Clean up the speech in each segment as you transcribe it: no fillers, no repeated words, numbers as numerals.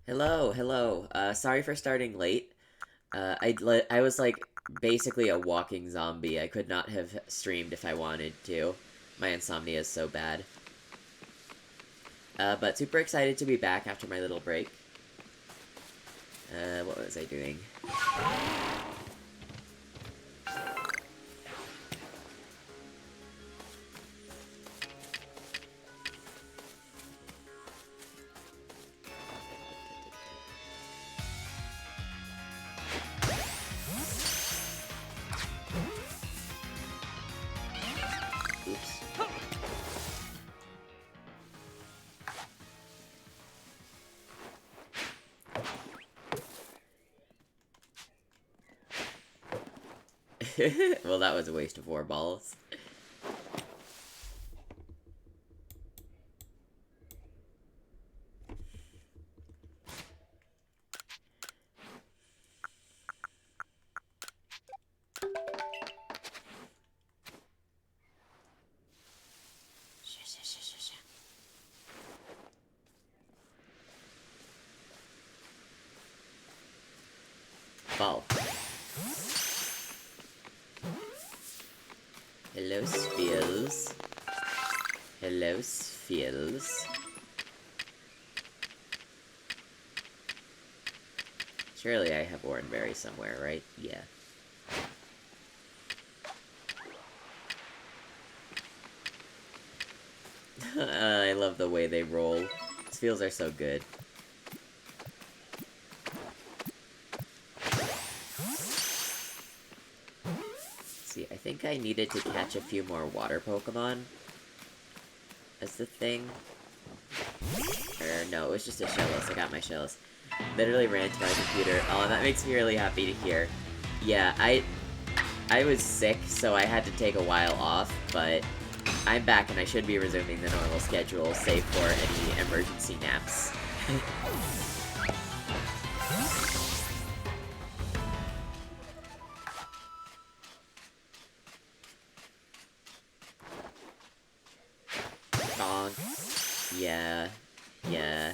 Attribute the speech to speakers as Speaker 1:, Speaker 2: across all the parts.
Speaker 1: Hello, hello. Sorry for starting late. I was like basically a walking zombie. I could not have streamed if I wanted to. My insomnia is so bad. But super excited to be back after my little break. What was I doing? Oops. Well, that was a waste of 4 balls. Ball. Hello, Spheels. Hello, Spheels. Surely I have Oranberry somewhere, right? Yeah. I love the way they roll. These feels are so good. See, I think I needed to catch a few more water Pokemon. That's the thing. Or no, it was just a Shellos. I got my Shellos. Literally ran to my computer. Oh, that makes me really happy to hear. Yeah, I was sick, so I had to take a while off, but I'm back and I should be resuming the normal schedule, save for any emergency naps. Donk. Yeah. Yeah.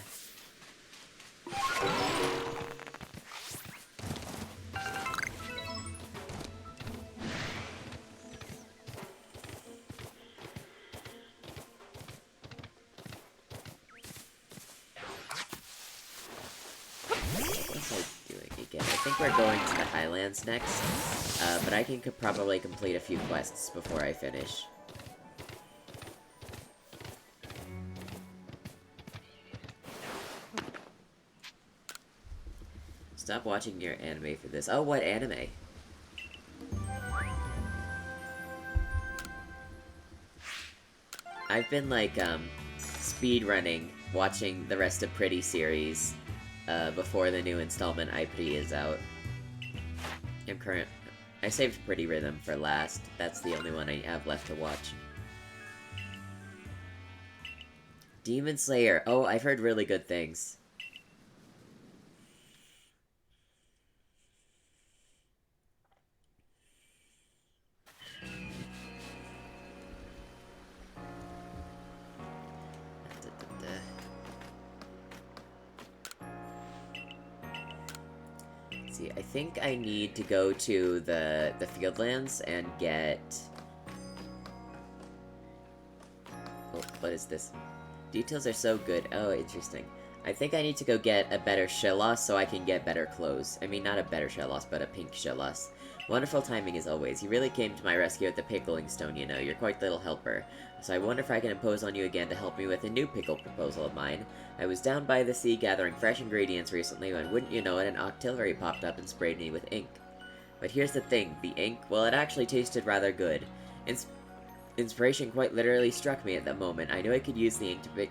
Speaker 1: What was I doing again? I think we're going to the Highlands next, but I can probably complete a few quests before I finish. Stop watching your anime for this. Oh, what anime? I've been, like, speed running, watching the rest of Pretty series, before the new installment iPretty is out. I saved Pretty Rhythm for last. That's the only one I have left to watch. Demon Slayer. Oh, I've heard really good things. See, I think I need to go to the Fieldlands and get... Oh, what is this? Details are so good. Oh, interesting. I think I need to go get a better Shellos so I can get better clothes. I mean, not a better Shellos, but a pink Shellos. Wonderful timing as always. You really came to my rescue at the pickling stone, you know. You're quite the little helper. So I wonder if I can impose on you again to help me with a new pickle proposal of mine. I was down by the sea gathering fresh ingredients recently when, wouldn't you know it, an octillery popped up and sprayed me with ink. But here's the thing, the ink, well, it actually tasted rather good. Inspiration quite literally struck me at that moment. I knew I could use the ink to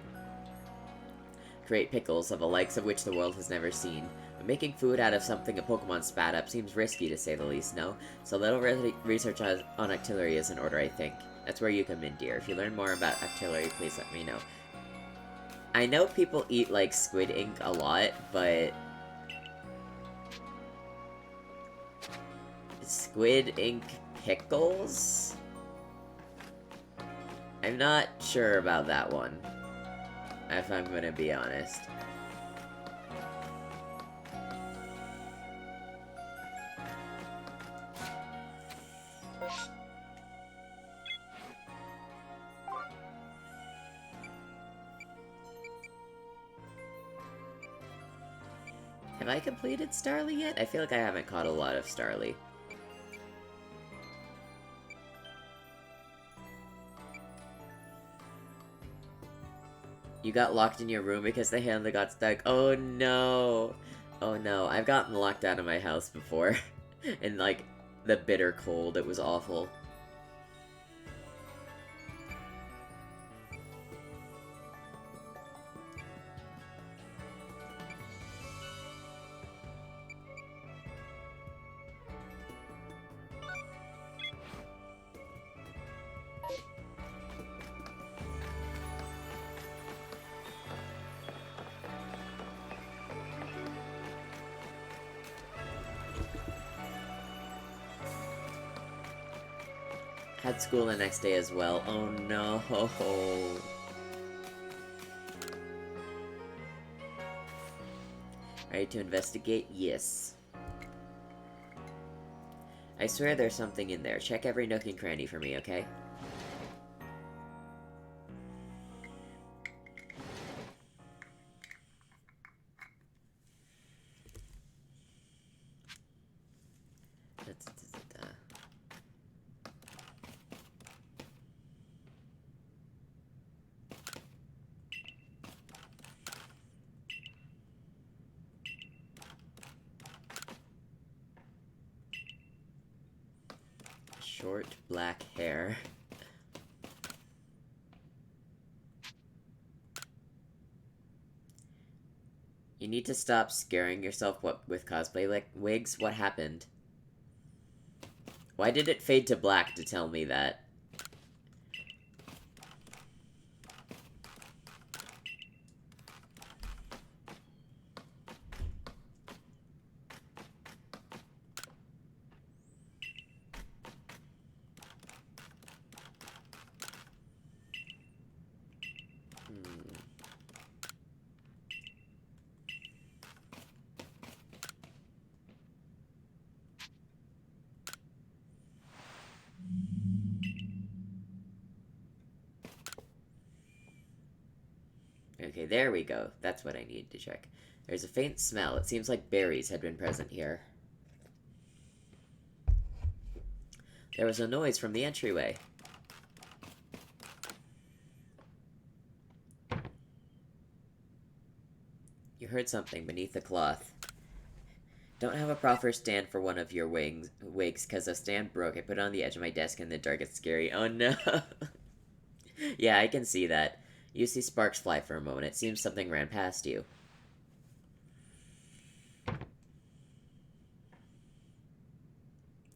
Speaker 1: create pickles of the likes of which the world has never seen. But making food out of something a Pokemon spat up seems risky to say the least, no? So a little research on octillery is in order, I think. That's where you come in, dear. If you learn more about octillery, please let me know. I know people eat, like, squid ink a lot, but... Squid ink pickles? I'm not sure about that one, if I'm gonna be honest. Have I completed Starly yet? I feel like I haven't caught a lot of Starly. You got locked in your room because the handler got stuck. Oh no! Oh no, I've gotten locked out of my house before. In like, the bitter cold, it was awful. Had school the next day as well. Oh no. Ready to investigate? Yes. I swear there's something in there. Check every nook and cranny for me, okay? Short black hair. You need to stop scaring yourself with cosplay wigs. What happened? Why did it fade to black to tell me that? Okay, there we go. That's what I needed to check. There's a faint smell. It seems like berries had been present here. There was a noise from the entryway. You heard something beneath the cloth. Don't have a proper stand for one of your wigs, because the stand broke. I put it on the edge of my desk in the dark. It's scary. Oh no! Yeah, I can see that. You see sparks fly for a moment. It seems something ran past you.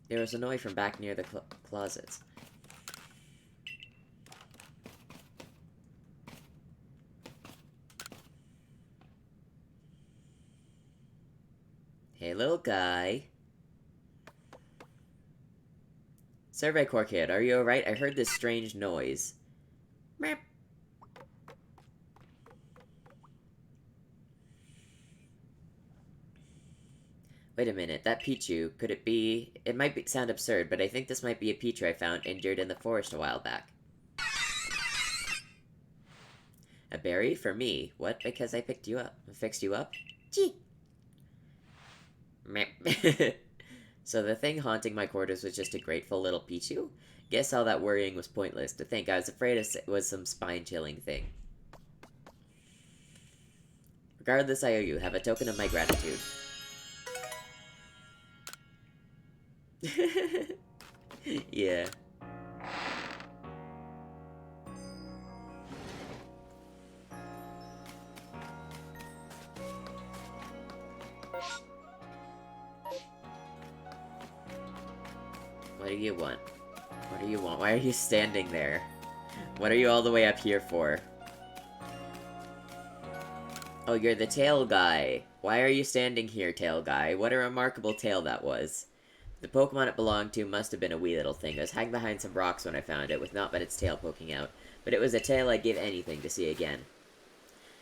Speaker 1: There was a noise from back near the closets. Hey, little guy. Survey Corps kid, are you alright? I heard this strange noise. Meep. Wait a minute, that Pichu, could it be... It might sound absurd, but I think this might be a Pichu I found injured in the forest a while back. A berry? For me? What? Because I picked you up. Fixed you up? Gee. Meep. So the thing haunting my quarters was just a grateful little Pichu? Guess all that worrying was pointless. To think I was afraid it was some spine-chilling thing. Regardless, I owe you. Have a token of my gratitude. Yeah. What do you want? What do you want? Why are you standing there? What are you all the way up here for? Oh, you're the tail guy. Why are you standing here, tail guy? What a remarkable tail that was. The Pokemon it belonged to must have been a wee little thing. It was hanging behind some rocks when I found it, with naught but its tail poking out. But it was a tail I'd give anything to see again.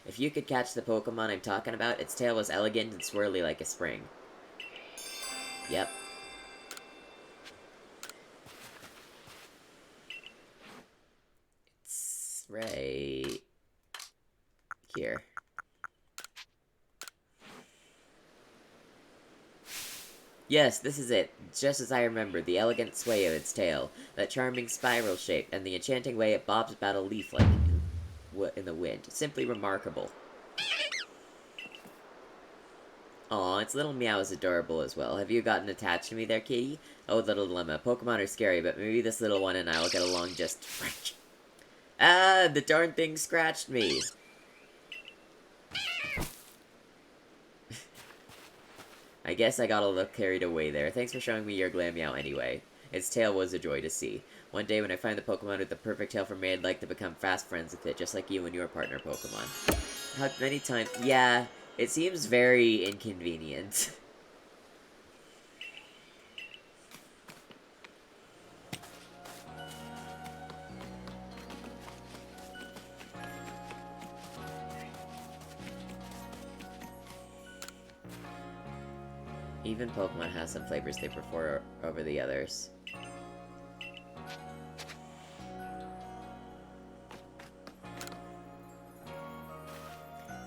Speaker 1: If you could catch the Pokemon I'm talking about, its tail was elegant and swirly like a spring. Yep. It's right here. Yes, this is it. Just as I remember, the elegant sway of its tail, that charming spiral shape, and the enchanting way it bobs about a leaf like in the wind. Simply remarkable. Aw, its little meow is adorable as well. Have you gotten attached to me there, kitty? Oh, little dilemma. Pokemon are scary, but maybe this little one and I will get along just right. Ah, the darn thing scratched me. I guess I got a little carried away there. Thanks for showing me your Glameow anyway. Its tail was a joy to see. One day when I find the Pokemon with the perfect tail for me, I'd like to become fast friends with it, just like you and your partner Pokemon. How many times? Yeah, it seems very inconvenient. Even Pokemon has some flavors they prefer over the others.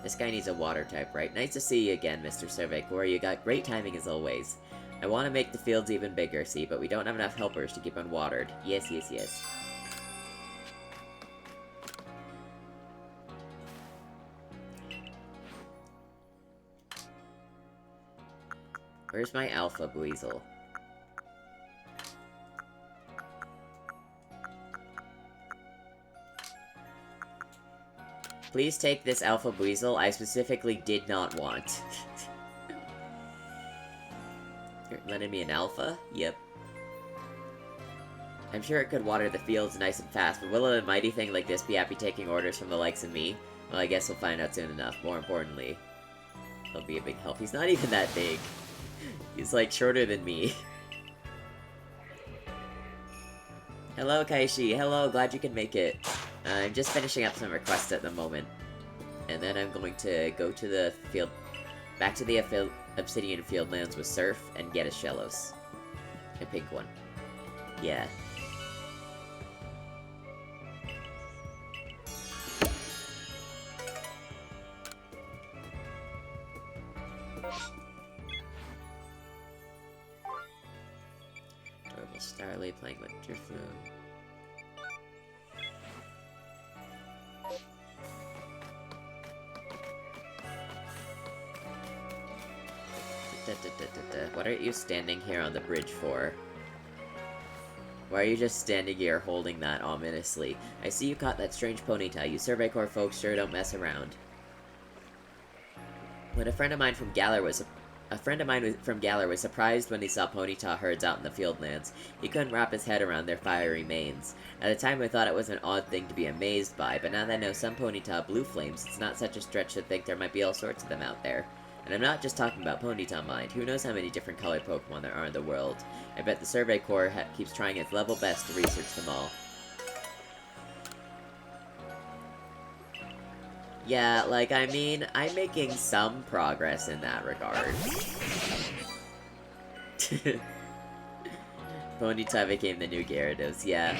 Speaker 1: This guy needs a water type, right? Nice to see you again, Mr. Surveyor. You got great timing as always. I want to make the fields even bigger, see, but we don't have enough helpers to keep them watered. Yes, yes, yes. Where's my Alpha Buizel? Please take this Alpha Buizel I specifically did not want. You're lending me an Alpha? Yep. I'm sure it could water the fields nice and fast, but will a mighty thing like this be happy taking orders from the likes of me? Well, I guess we'll find out soon enough. More importantly, he'll be a big help. He's not even that big. He's, like, shorter than me. Hello, Kaishi. Hello, glad you can make it. I'm just finishing up some requests at the moment. And then I'm going to go to the field... back to the Obsidian Fieldlands with Surf and get a Shellos. A pink one. Yeah. Adorable Starly playing with Drifloon. What are you standing here on the bridge for? Why are you just standing here holding that ominously? I see you caught that strange Ponyta. You Survey Corps folks sure don't mess around. When a friend of mine from Galar was surprised when he saw Ponyta herds out in the Fieldlands. He couldn't wrap his head around their fiery manes. At the time I thought it was an odd thing to be amazed by, but now that I know some Ponyta blue flames, it's not such a stretch to think there might be all sorts of them out there. And I'm not just talking about Ponyta mind. Who knows how many different colored Pokemon there are in the world. I bet the Survey Corps keeps trying its level best to research them all. Yeah, like, I mean, I'm making some progress in that regard. Ponyta became the new Gyarados, yeah.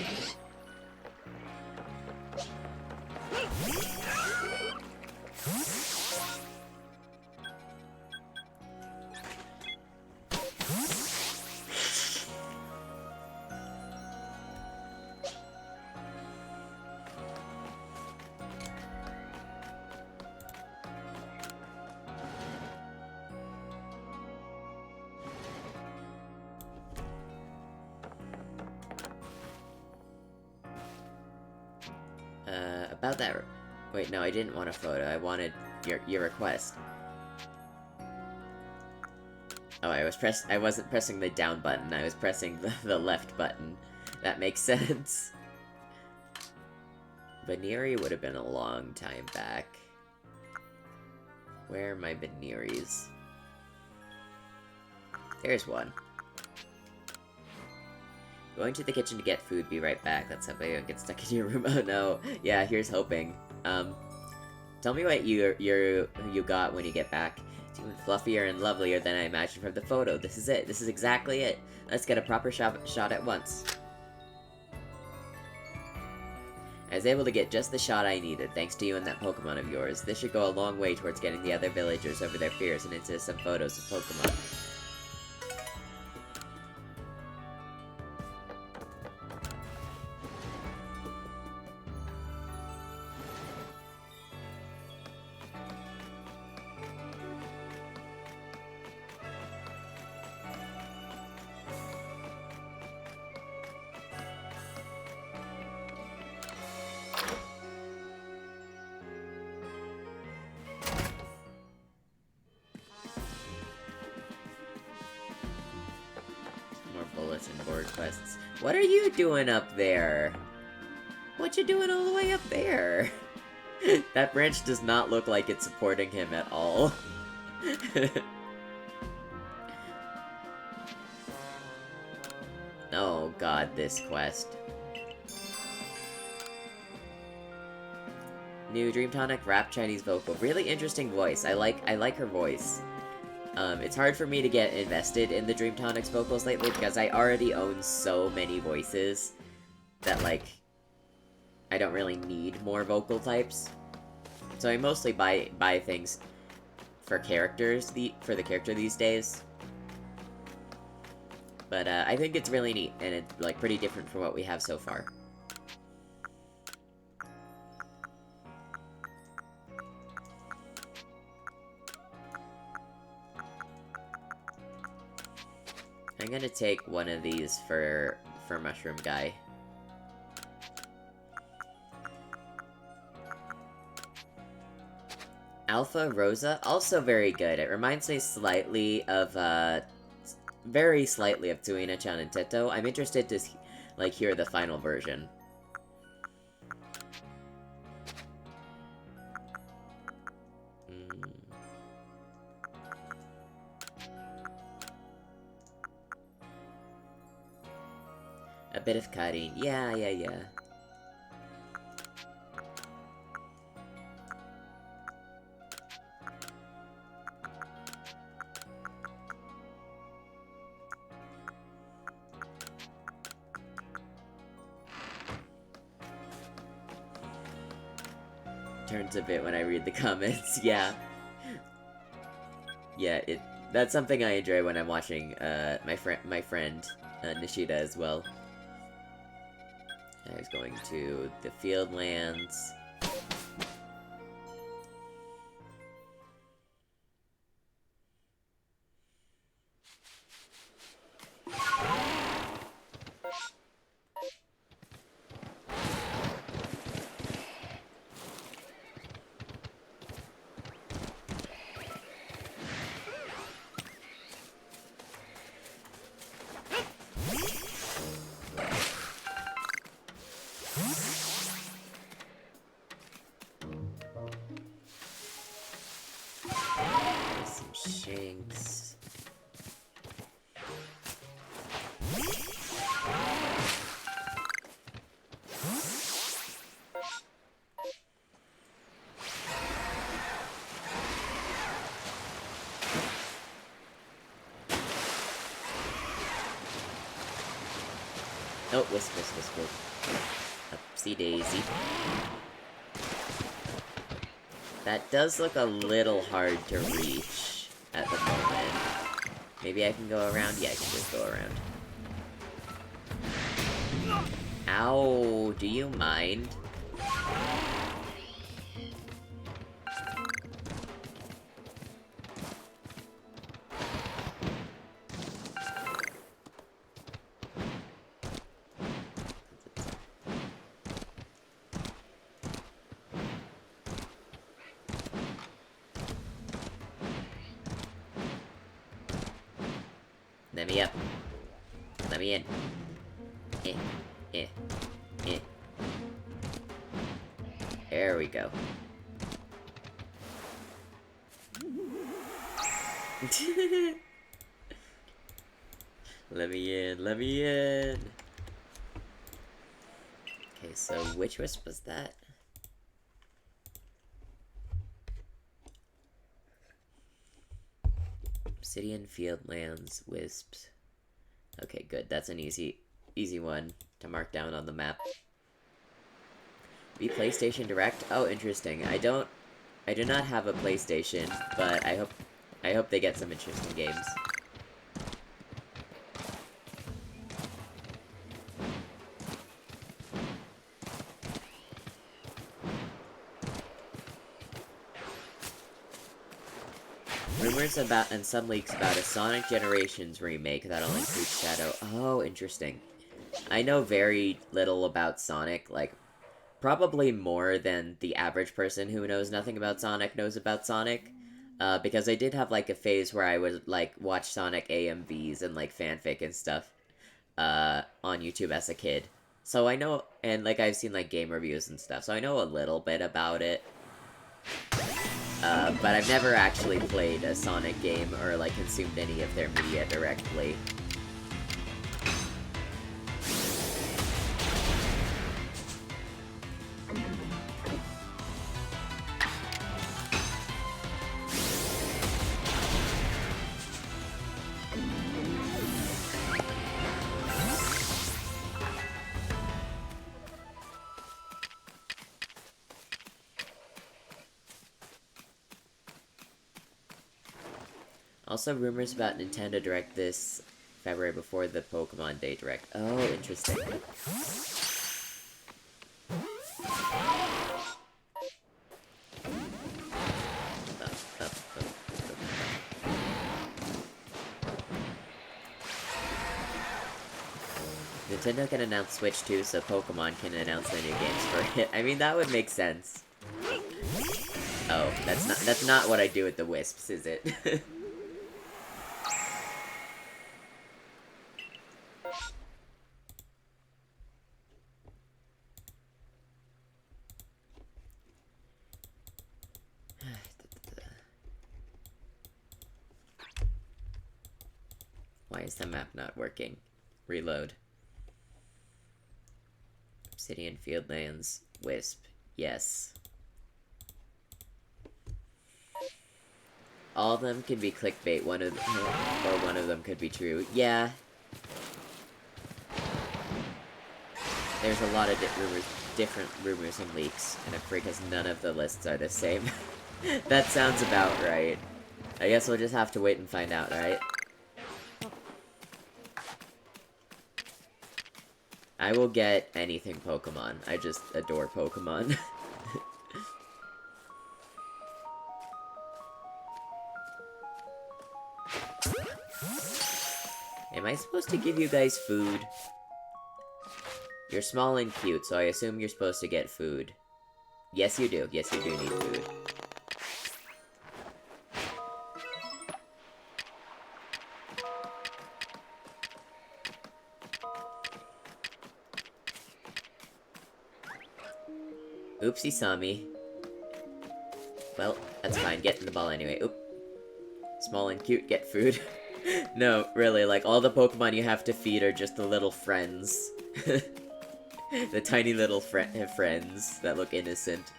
Speaker 1: About that... Wait, no, I didn't want a photo. I wanted your request. Oh, I wasn't pressing the down button. I was pressing the left button. That makes sense. Baneri would have been a long time back. Where are my Baneris? There's one. Going to the kitchen to get food, be right back. That's somebody who gets stuck in your room. Oh no. Yeah, here's hoping. Tell me what you got when you get back. It's even fluffier and lovelier than I imagined from the photo. This is it. This is exactly it. Let's get a proper shot at once. I was able to get just the shot I needed, thanks to you and that Pokemon of yours. This should go a long way towards getting the other villagers over their fears and into some photos of Pokemon. bulletin board quests. What are you doing up there? What you doing all the way up there? That branch does not look like it's supporting him at all. Oh god, this quest. New Dream Tonic rap Chinese vocal. Really interesting voice. I like her voice. It's hard for me to get invested in the Dream Tonic's vocals lately because I already own so many voices that, like, I don't really need more vocal types. So I mostly buy things for characters, for the character these days. But I think it's really neat, and it's, like, pretty different from what we have so far. I'm gonna take one of these for Mushroom Guy. Alpha Rosa, also very good. It reminds me slightly of, very slightly of Tuina-chan and Teto. I'm interested to, like, hear the final version. A bit of cutting. Yeah. Turns a bit when I read the comments, yeah. Yeah, that's something I enjoy when I'm watching, my friend, Nishida as well. I was going to the Fieldlands. Shanks. Oh, wisp. Upsie daisy. That does look a little hard to reach at the moment. Maybe I can go around? Yeah, I can just go around. Ow, do you mind? Let me up. Let me in. There we go. Let me in. Okay, so which wisp was that? Obsidian Fieldlands Wisps. Okay, good. That's an easy one to mark down on the map. Be PlayStation Direct? Oh, interesting. I do not have a PlayStation, but I hope they get some interesting games. Rumors about and some leaks about a Sonic Generations remake that'll include Shadow. Oh, interesting. I know very little about Sonic, like, probably more than the average person who knows nothing about Sonic knows about Sonic. Because I did have, like, a phase where I would, like, watch Sonic AMVs and, like, fanfic and stuff. on YouTube as a kid. So I know, and like I've seen like game reviews and stuff, so I know a little bit about it. But I've never actually played a Sonic game or like consumed any of their media directly. Also, rumors about Nintendo Direct this February before the Pokemon Day Direct. Oh, interesting. Nintendo can announce Switch too, so Pokemon can announce their new games for it. I mean, that would make sense. Oh, that's not what I do with the Wisps, is it? Why is the map not working? Reload. Obsidian Fieldlands. Wisp. Yes. All of them could be clickbait, or one of them could be true. Yeah. There's a lot of different rumors and leaks, and because none of the lists are the same. That sounds about right. I guess we'll just have to wait and find out, right? I will get anything Pokemon. I just adore Pokemon. Am I supposed to give you guys food? You're small and cute, so I assume you're supposed to get food. Yes, you do. Yes, you do need food. Oops, he saw me. Well, that's fine. Get in the ball anyway. Oop. Small and cute, get food. No, really, like, all the Pokemon you have to feed are just the little friends. The tiny little friends that look innocent.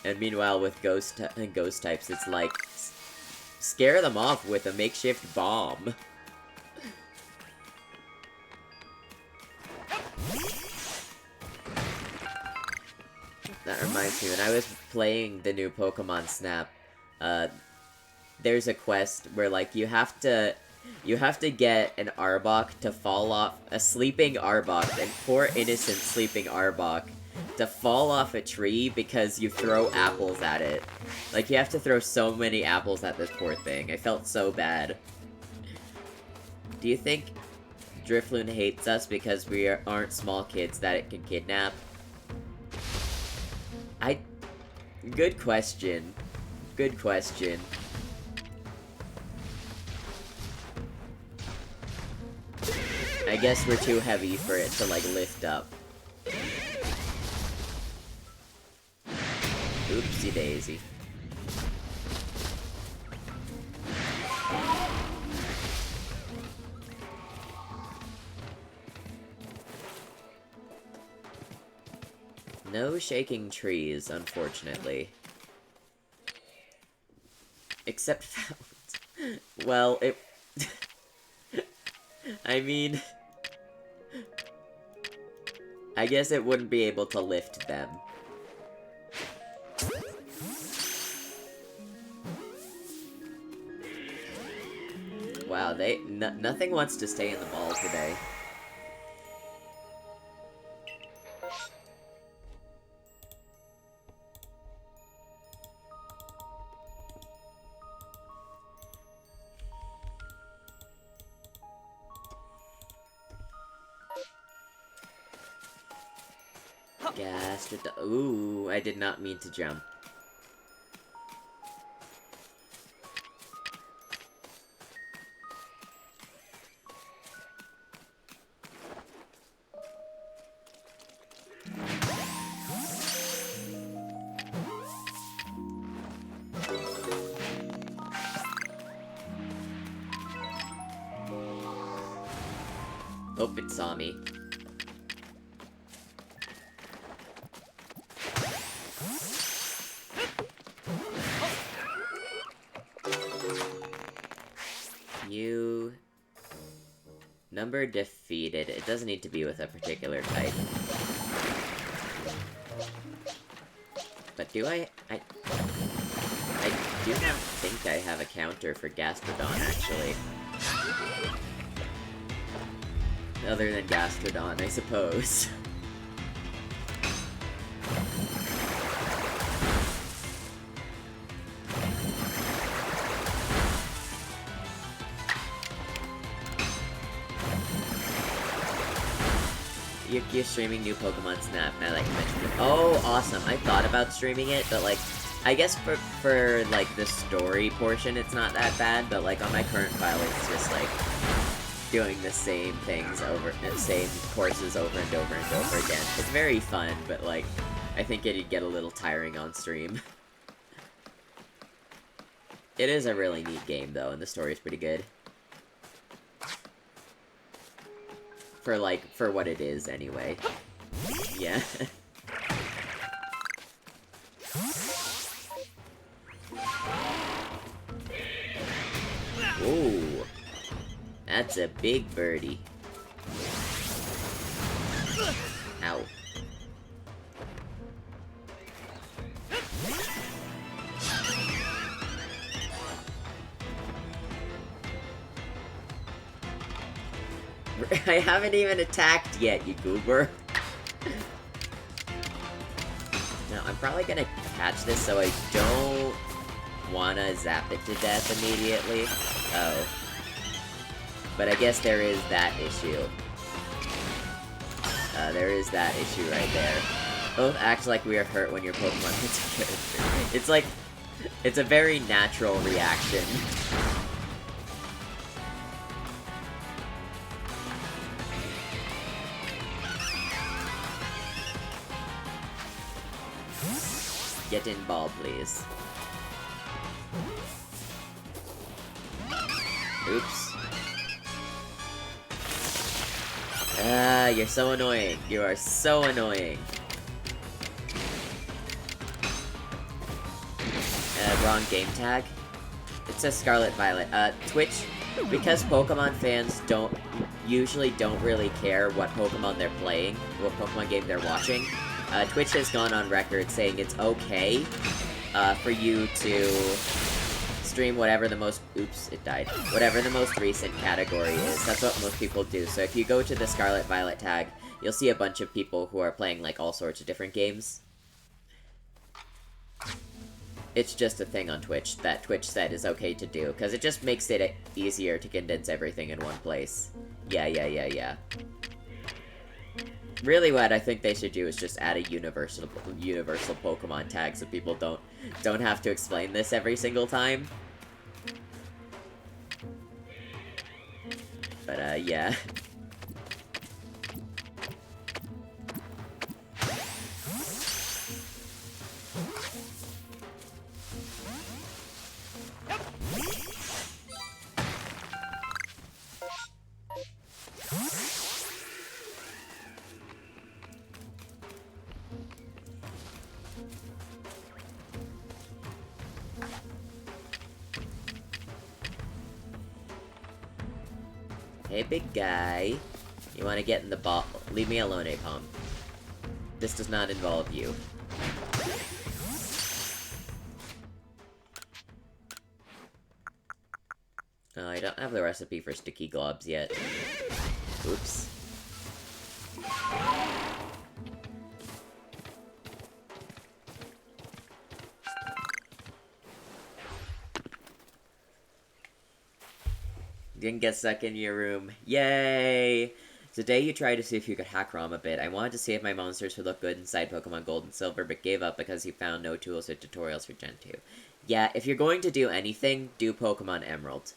Speaker 1: And meanwhile, with ghost types, it's like, scare them off with a makeshift bomb. That reminds me, when I was playing the new Pokemon Snap, there's a quest where, like, you have to get an Arbok to fall off, a sleeping Arbok, and poor innocent sleeping Arbok, to fall off a tree because you throw apples at it. Like, you have to throw so many apples at this poor thing. I felt so bad. Do you think Drifloon hates us because we aren't small kids that it can kidnap? Good question. Good question. I guess we're too heavy for it to, like, lift up. Oopsie daisy. No shaking trees, unfortunately. Except fountains. Well, it... I mean... I guess it wouldn't be able to lift them. Wow, nothing wants to stay in the ball today. Ooh, I did not mean to jump. Oh, it saw me. You... Number defeated. It doesn't need to be with a particular type. But do I do not think I have a counter for Gastrodon, actually. Other than Gastrodon, I suppose. You're streaming new Pokemon Snap, now that you mentioned it. Oh, awesome. I thought about streaming it, but, like, I guess for like, the story portion, it's not that bad, but, like, on my current file, it's just, like, doing the same things same courses over and over and over again. It's very fun, but, like, I think it'd get a little tiring on stream. It is a really neat game, though, and the story is pretty good. For what it is, anyway. Yeah. Ooh. That's a big birdie. Ow. I haven't even attacked yet, you goober. Now, I'm probably gonna catch this so I don't wanna zap it to death immediately. Oh. But I guess there is that issue. There is that issue right there. Both act like we are hurt when your Pokemon hits a character. It's like... It's a very natural reaction. Get in ball, please. Oops. You're so annoying. You are so annoying. Wrong game tag. It says Scarlet Violet. Twitch, because Pokemon fans usually don't really care what Pokemon they're playing, what Pokemon game they're watching, Twitch has gone on record saying it's okay, for you to stream whatever the most- oops, it died. Whatever the most recent category is. That's what most people do. So if you go to the Scarlet Violet tag, you'll see a bunch of people who are playing, like, all sorts of different games. It's just a thing on Twitch that Twitch said is okay to do, because it just makes it easier to condense everything in one place. Yeah. Really what I think they should do is just add a universal Pokemon tag so people don't have to explain this every single time. But, yeah. Hey, big guy. You wanna get in the ball? Leave me alone, Apom. This does not involve you. Oh, I don't have the recipe for sticky globs yet. Oops. Didn't get stuck in your room. Yay! Today you tried to see if you could hack ROM a bit. I wanted to see if my monsters would look good inside Pokemon Gold and Silver, but gave up because you found no tools or tutorials for Gen 2. Yeah, if you're going to do anything, do Pokemon Emerald.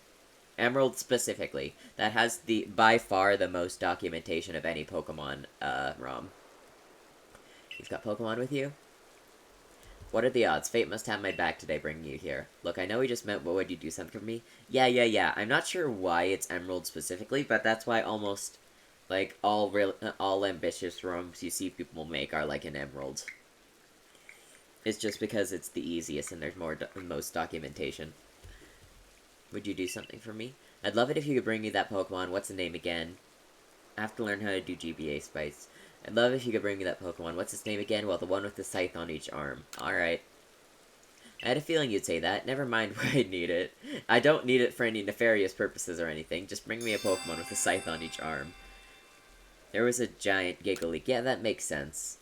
Speaker 1: Emerald specifically. That has by far the most documentation of any Pokemon, ROM. You've got Pokemon with you? What are the odds? Fate must have my back today bringing you here. Look, I know we just met, but would you do something for me? Yeah. I'm not sure why it's Emerald specifically, but that's why almost Like, all ambitious rooms you see people make are like an emerald. It's just because it's the easiest and there's most documentation. Would you do something for me? I'd love it if you could bring me that Pokemon. What's the name again? I have to learn how to do GBA spice. I'd love if you could bring me that Pokemon. What's its name again? Well, the one with the scythe on each arm. Alright. I had a feeling you'd say that. Never mind where I need it. I don't need it for any nefarious purposes or anything. Just bring me a Pokemon with a scythe on each arm. There was a giant Giggly. Yeah, that makes sense.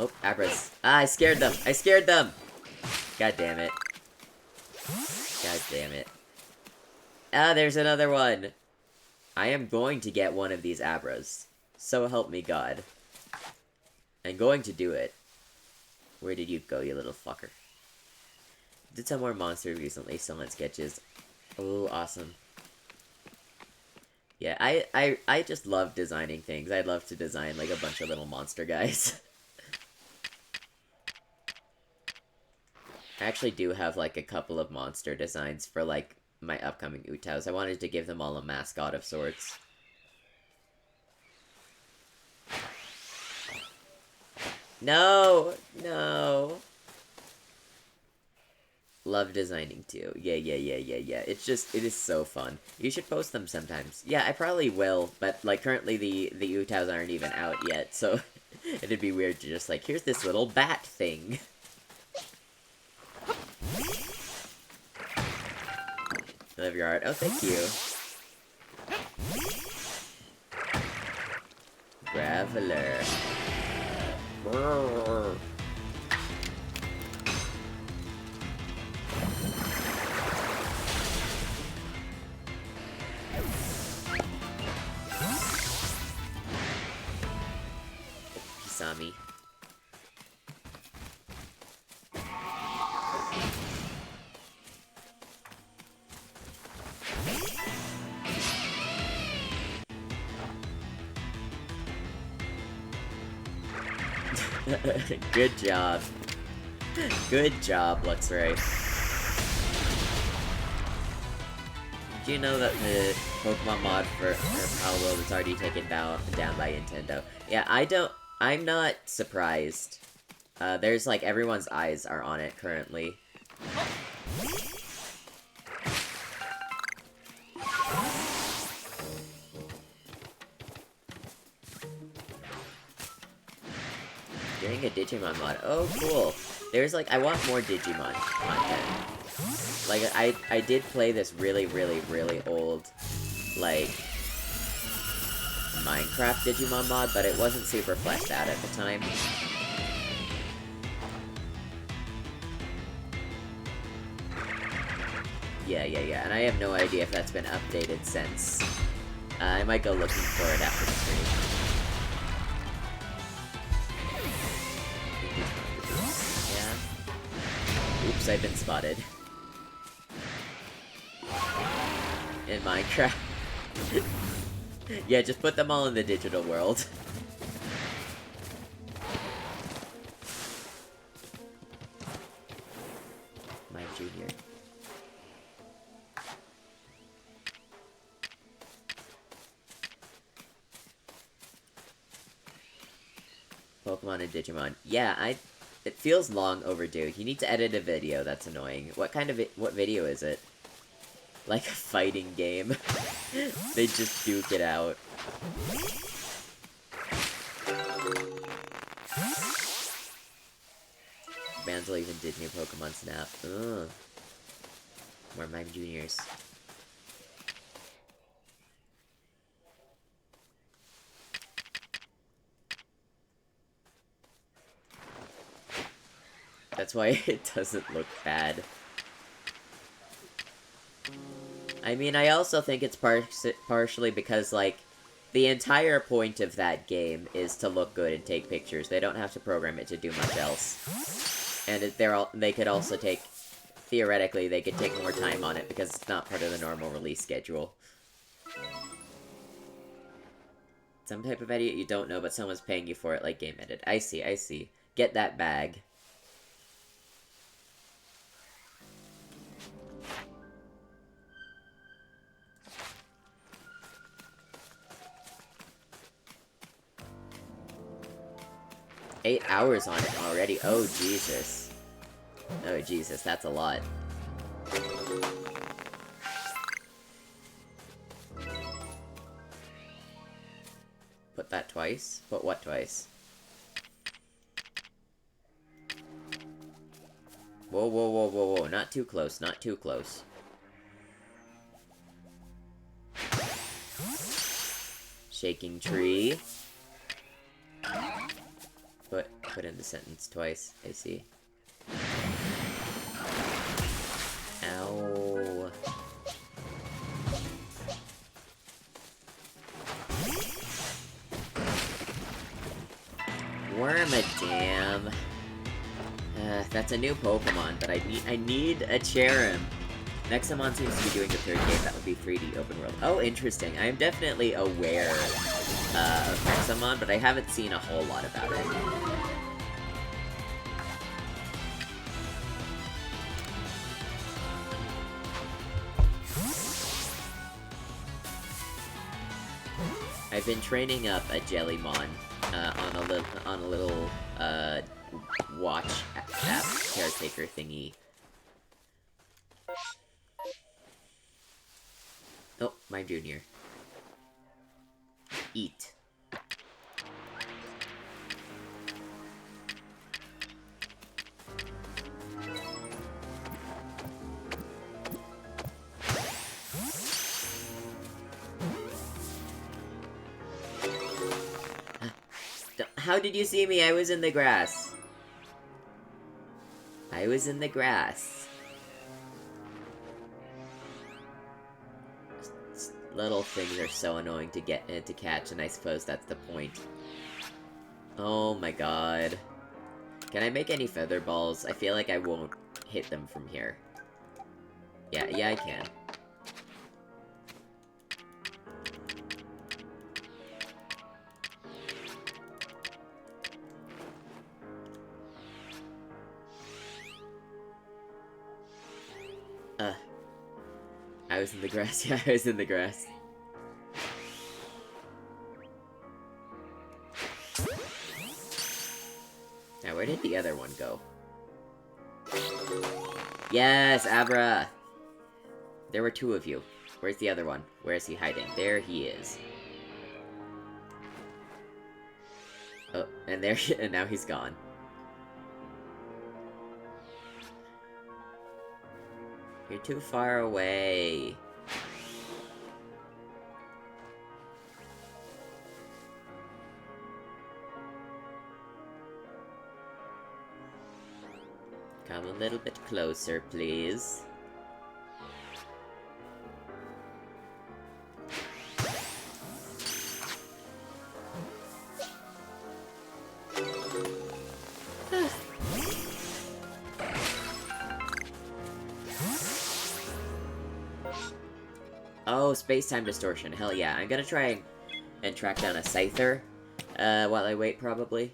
Speaker 1: Oh, Abras. Ah, I scared them! I scared them! God damn it. God damn it. Ah, there's another one! I am going to get one of these Abras. So help me God. I'm going to do it. Where did you go, you little fucker? Did some more monsters recently, still on sketches. Oh, awesome. Yeah, I just love designing things. I'd love to design, like, a bunch of little monster guys. I actually do have, like, a couple of monster designs for, like, my upcoming Utaos. I wanted to give them all a mascot of sorts. No! No! Love designing too. Yeah. It is so fun. You should post them sometimes. Yeah, I probably will, but, like, currently the Utaos aren't even out yet, so it'd be weird to just, like, here's this little bat thing. I love your art. Oh, thank you. Graveler. Brrr. Kisame. Good job. Good job, looks right. Did you know that the Pokemon mod for Power World is already taken down by Nintendo? Yeah, I'm not surprised. There's like everyone's eyes are on it currently. Doing a Digimon mod. Oh, cool. There's like, I want more Digimon content. Like, I did play this really old, like, Minecraft Digimon mod, but it wasn't super fleshed out at the time. Yeah, and I have no idea if that's been updated since. I might go looking for it after the stream. Yeah. Oops, I've been spotted. In Minecraft. Yeah, just put them all in the digital world. My junior. Pokemon and Digimon. Yeah, it feels long overdue. You need to edit a video, that's annoying. What video is it? Like a fighting game. They just duke it out. Bands will even did new Pokemon Snap. Ugh. More Mime Juniors. That's why it doesn't look bad. I mean, I also think it's partially because, like, the entire point of that game is to look good and take pictures. They don't have to program it to do much else. And they could also take... Theoretically, they could take more time on it because it's not part of the normal release schedule. Some type of idiot you don't know, but someone's paying you for it, like Game Edit. I see, I see. Get that bag. Eight hours on it already. Oh, Jesus. Oh, Jesus, that's a lot. Put that twice? Put what twice? Whoa, whoa, whoa, whoa, whoa. Not too close, not too close. Shaking tree. Put in the sentence twice. I see. Ow. Wormadam. That's a new Pokemon, but I need a Cherim. Nexamon seems to be doing the third game. That would be 3D open world. Oh, interesting. I am definitely aware of Nexamon, but I haven't seen a whole lot about it. I've been training up a Jellymon on a little watch app caretaker thingy. Oh, my junior. Eat. How did you see me? I was in the grass. I was in the grass. Little things are so annoying to to catch, and I suppose that's the point. Oh my god. Can I make any feather balls? I feel like I won't hit them from here. Yeah, I can. I was in the grass. Yeah, I was in the grass. Now, where did the other one go? Yes, Abra! There were two of you. Where's the other one? Where is he hiding? There he is. Oh, and there, and now he's gone. You're too far away. Come a little bit closer, please. Oh, space-time distortion. Hell yeah. I'm gonna try and track down a Scyther, while I wait, probably.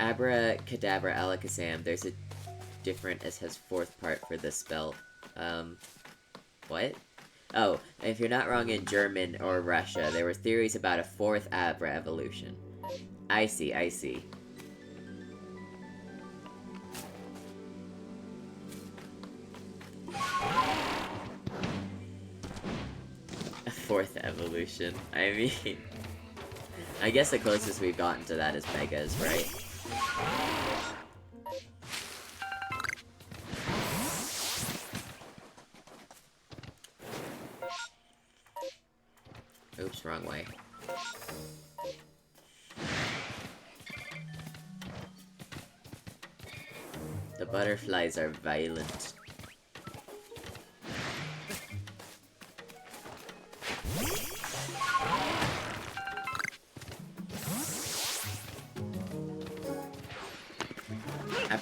Speaker 1: Abracadabra Alakazam. There's a different, it has fourth part for this spell. What? Oh, if you're not wrong, in German or Russia, there were theories about a fourth Abra evolution. I see, I see. A fourth evolution. I mean... I guess the closest we've gotten to that is Megas, right? Oops, wrong way. The butterflies are violent.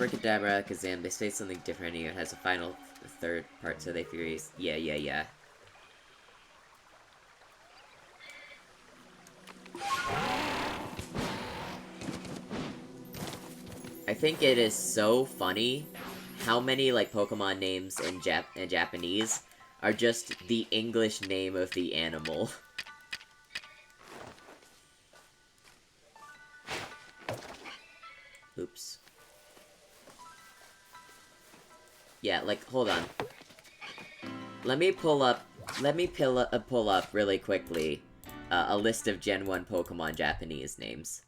Speaker 1: Abracadabra, Kazam, they say something different, and it has a final third part, so they furious. Yeah. I think it is so funny how many, like, Pokemon names in Japanese are just the English name of the animal. Oops. Yeah, like, hold on. Let me pull up really quickly a list of Gen 1 Pokemon Japanese names.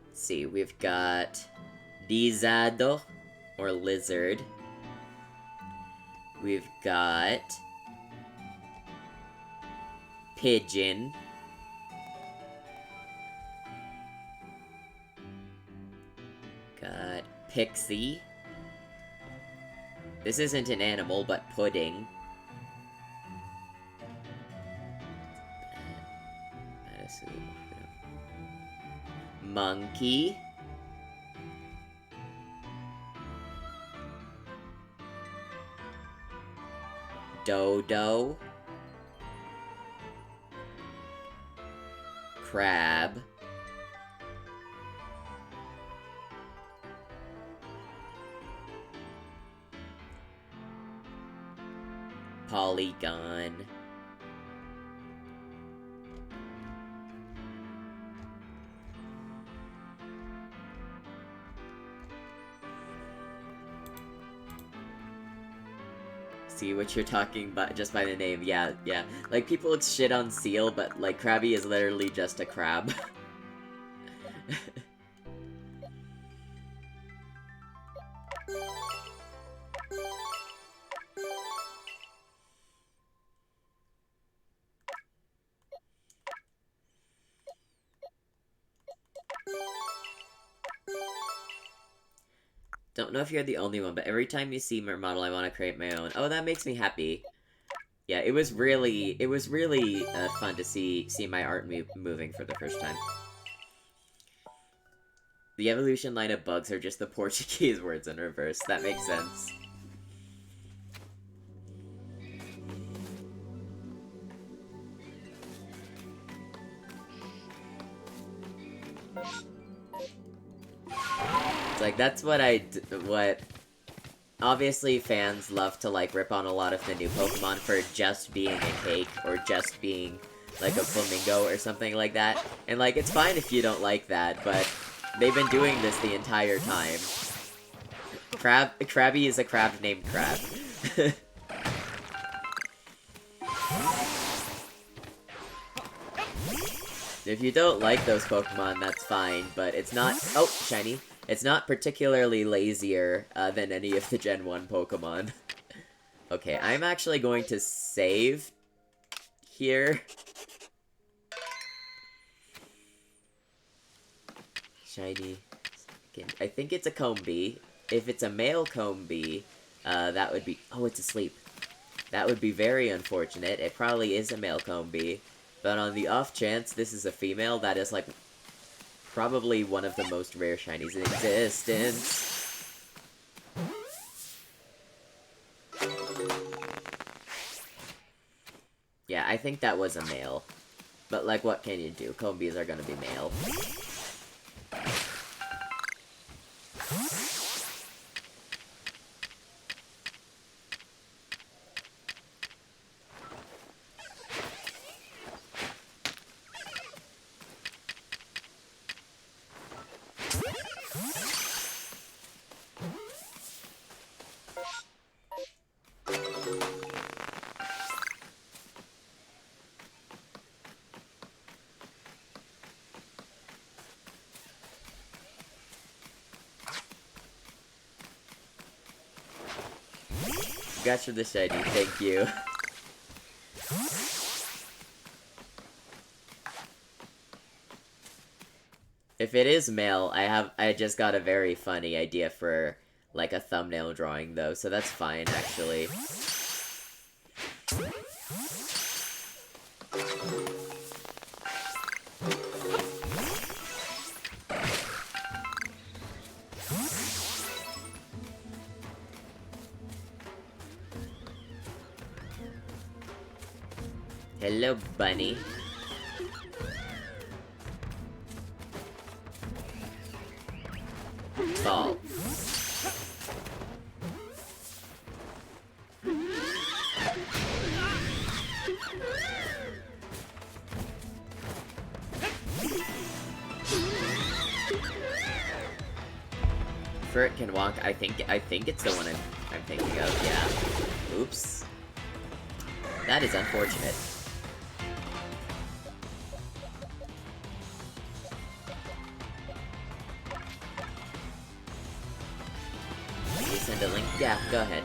Speaker 1: Let's see, we've got Lizardo, or Lizard. We've got Pigeon. Got Pixie. This isn't an animal, but pudding. Monkey. Dodo. Crab. Polygon. See what you're talking about just by the name. Yeah. Like, people would shit on Seal, but, like, Krabby is literally just a crab. Don't know if you're the only one, but every time you see my model, I want to create my own. Oh, that makes me happy. Yeah, it was really fun to see my art moving for the first time. The evolution line of bugs are just the Portuguese words in reverse. That makes sense. It's like, that's what obviously fans love to, like, rip on a lot of the new Pokemon for just being a cake, or just being, like, a flamingo or something like that. And, like, it's fine if you don't like that, but they've been doing this the entire time. Krabby is a crab named Crab. If you don't like those Pokemon, that's fine, but it's not— oh, shiny! It's not particularly lazier than any of the Gen 1 Pokemon. Okay, I'm actually going to save here. Shiny. I think it's a Combee. If it's a male Combee, that would be— oh, it's asleep. That would be very unfortunate. It probably is a male Combee. But on the off chance this is a female, that is, like, probably one of the most rare shinies in existence. Yeah, I think that was a male. But, like, what can you do? Combees are gonna be male. Congrats for the shiny, thank you. If it is male, I just got a very funny idea for, like, a thumbnail drawing, though, so that's fine, actually. Hello, bunny. Ball. Furt can walk. I think it's the one I'm thinking of. Yeah. Oops. That is unfortunate. Can you send a link? Yeah, go ahead.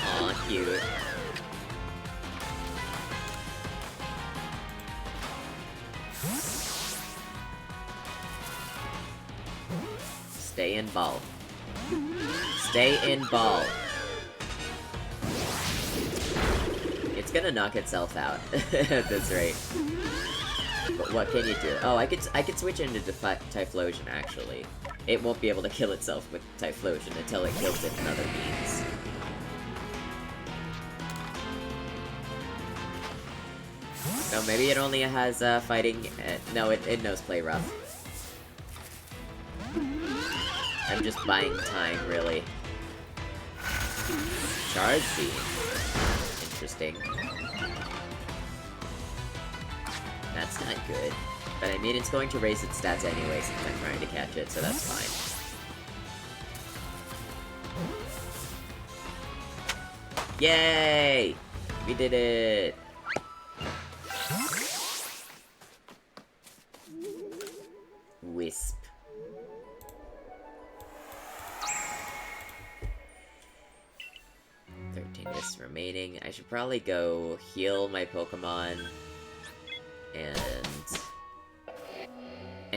Speaker 1: Aw, cute. Stay in ball. Stay in ball. It's gonna knock itself out at this rate. But what can you do? Oh, I could switch into Typhlosion, actually. It won't be able to kill itself with Typhlosion until it kills it in other means. No, maybe it only has fighting. No, it knows play rough. I'm just buying time, really. Charge Beam. Interesting. That's not good. But I mean, it's going to raise its stats anyway since I'm trying to catch it, so that's fine. Yay! We did it! Wisp. Is remaining. I should probably go heal my Pokemon and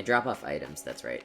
Speaker 1: drop off items, that's right.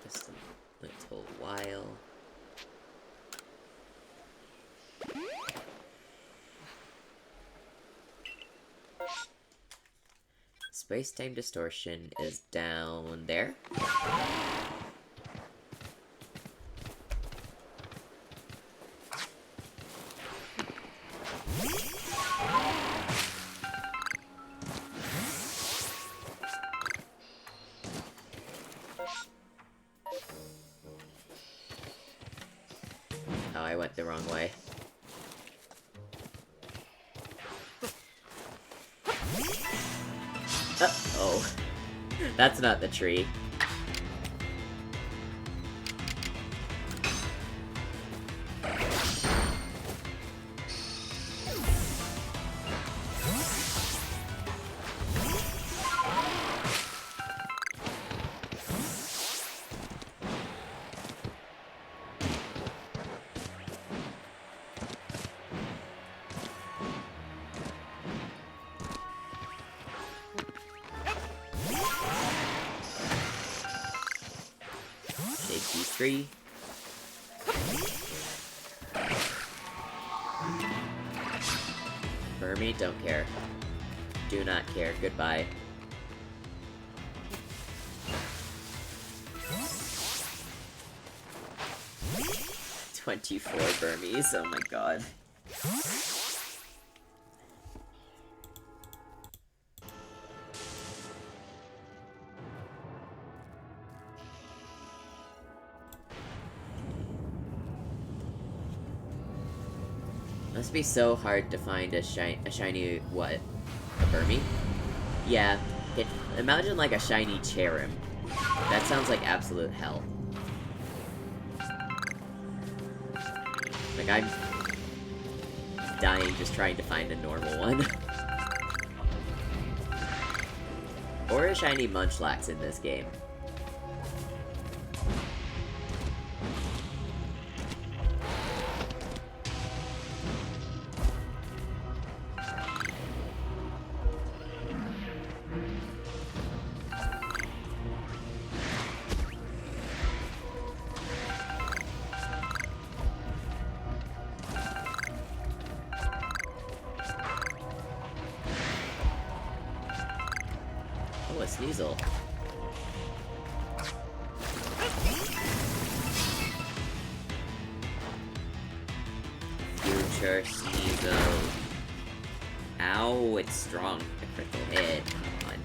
Speaker 1: Just a little while. Space-time distortion is down there. Oh, I went the wrong way. Uh-oh. That's not the tree. Tree. Burmy, don't care. Do not care. Goodbye. "24 Burmies, oh my god. Must be so hard to find a shiny, what? A Burmy? Yeah, imagine like a shiny Cherim. That sounds like absolute hell. Like, dying just trying to find a normal one. Or a shiny Munchlax in this game. Oh, a Sneasel. Future Sneasel. Ow, it's strong. A critical hit. Come on.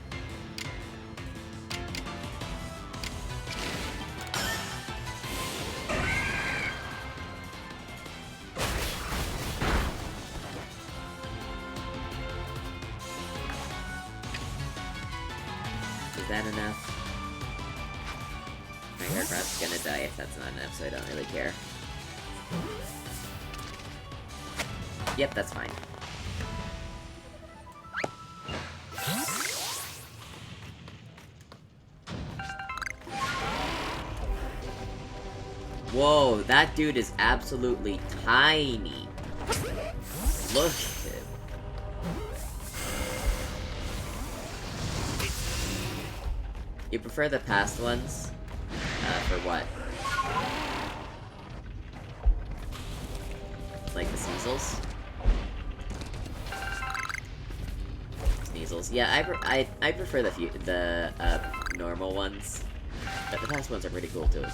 Speaker 1: Is that enough? My aircraft's gonna die if that's not enough, so I don't really care. Yep, that's fine. Whoa, that dude is absolutely tiny. Look at him. You prefer the past ones? For what? Like the Sneasels? Sneasels. Yeah, I prefer the normal ones. But the past ones are pretty cool too.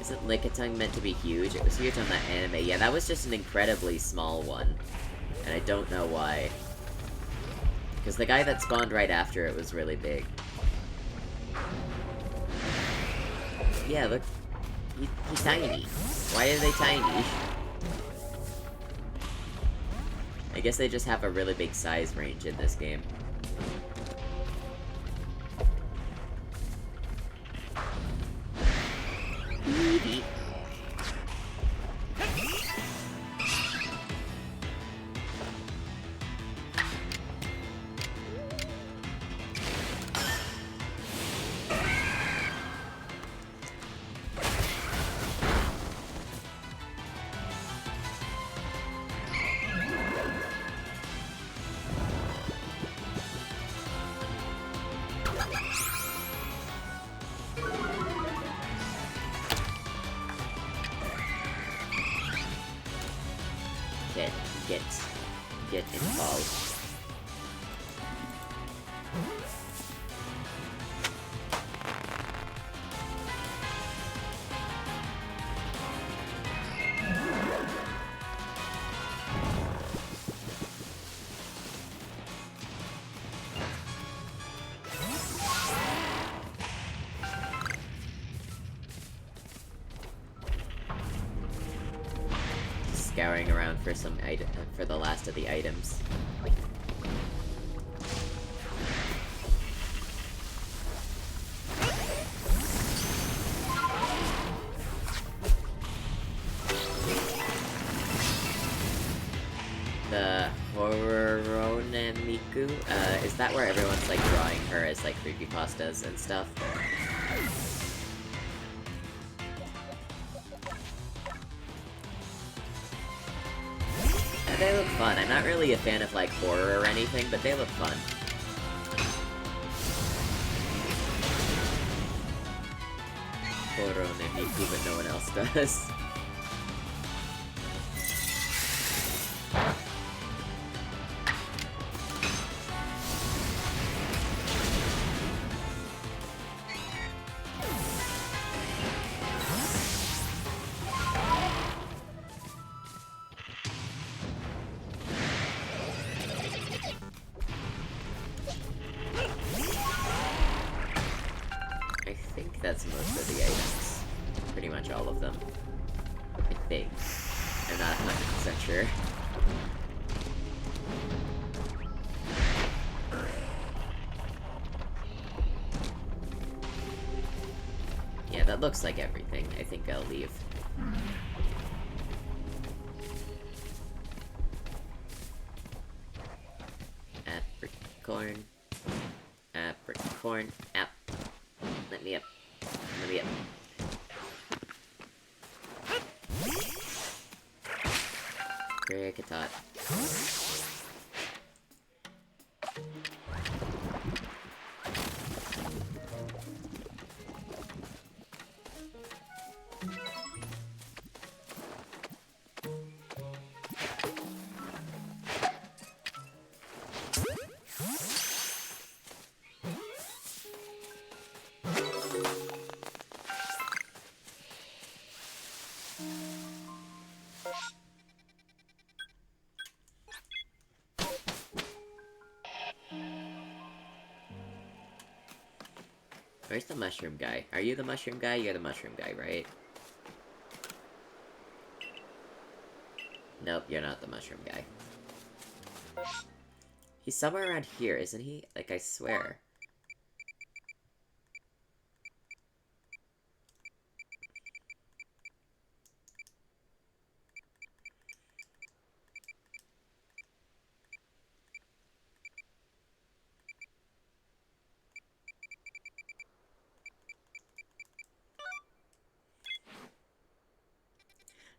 Speaker 1: Isn't Lickitung meant to be huge? It was huge on that anime. Yeah, that was just an incredibly small one. And I don't know why. Because the guy that spawned right after it was really big. Yeah, look. He's tiny. Why are they tiny? I guess they just have a really big size range in this game. Eevee. Get involved. Scouring around for some for the last of the items. The Hororonemiku, is that where everyone's like drawing her as like creepypastas and stuff? They look fun. I'm not really a fan of, like, horror or anything, but they look fun. Horror Nemiku, but no one else does. That's most of the items. Pretty much all of them. I think. I'm not 100% sure. that looks like everything. I think I'll leave. Apricorn. Apricorn. App. Let me up. Let me up. Cricketot. Where's the mushroom guy? Are you the mushroom guy? You're the mushroom guy, right? Nope, you're not the mushroom guy. He's somewhere around here, isn't he? Like, I swear.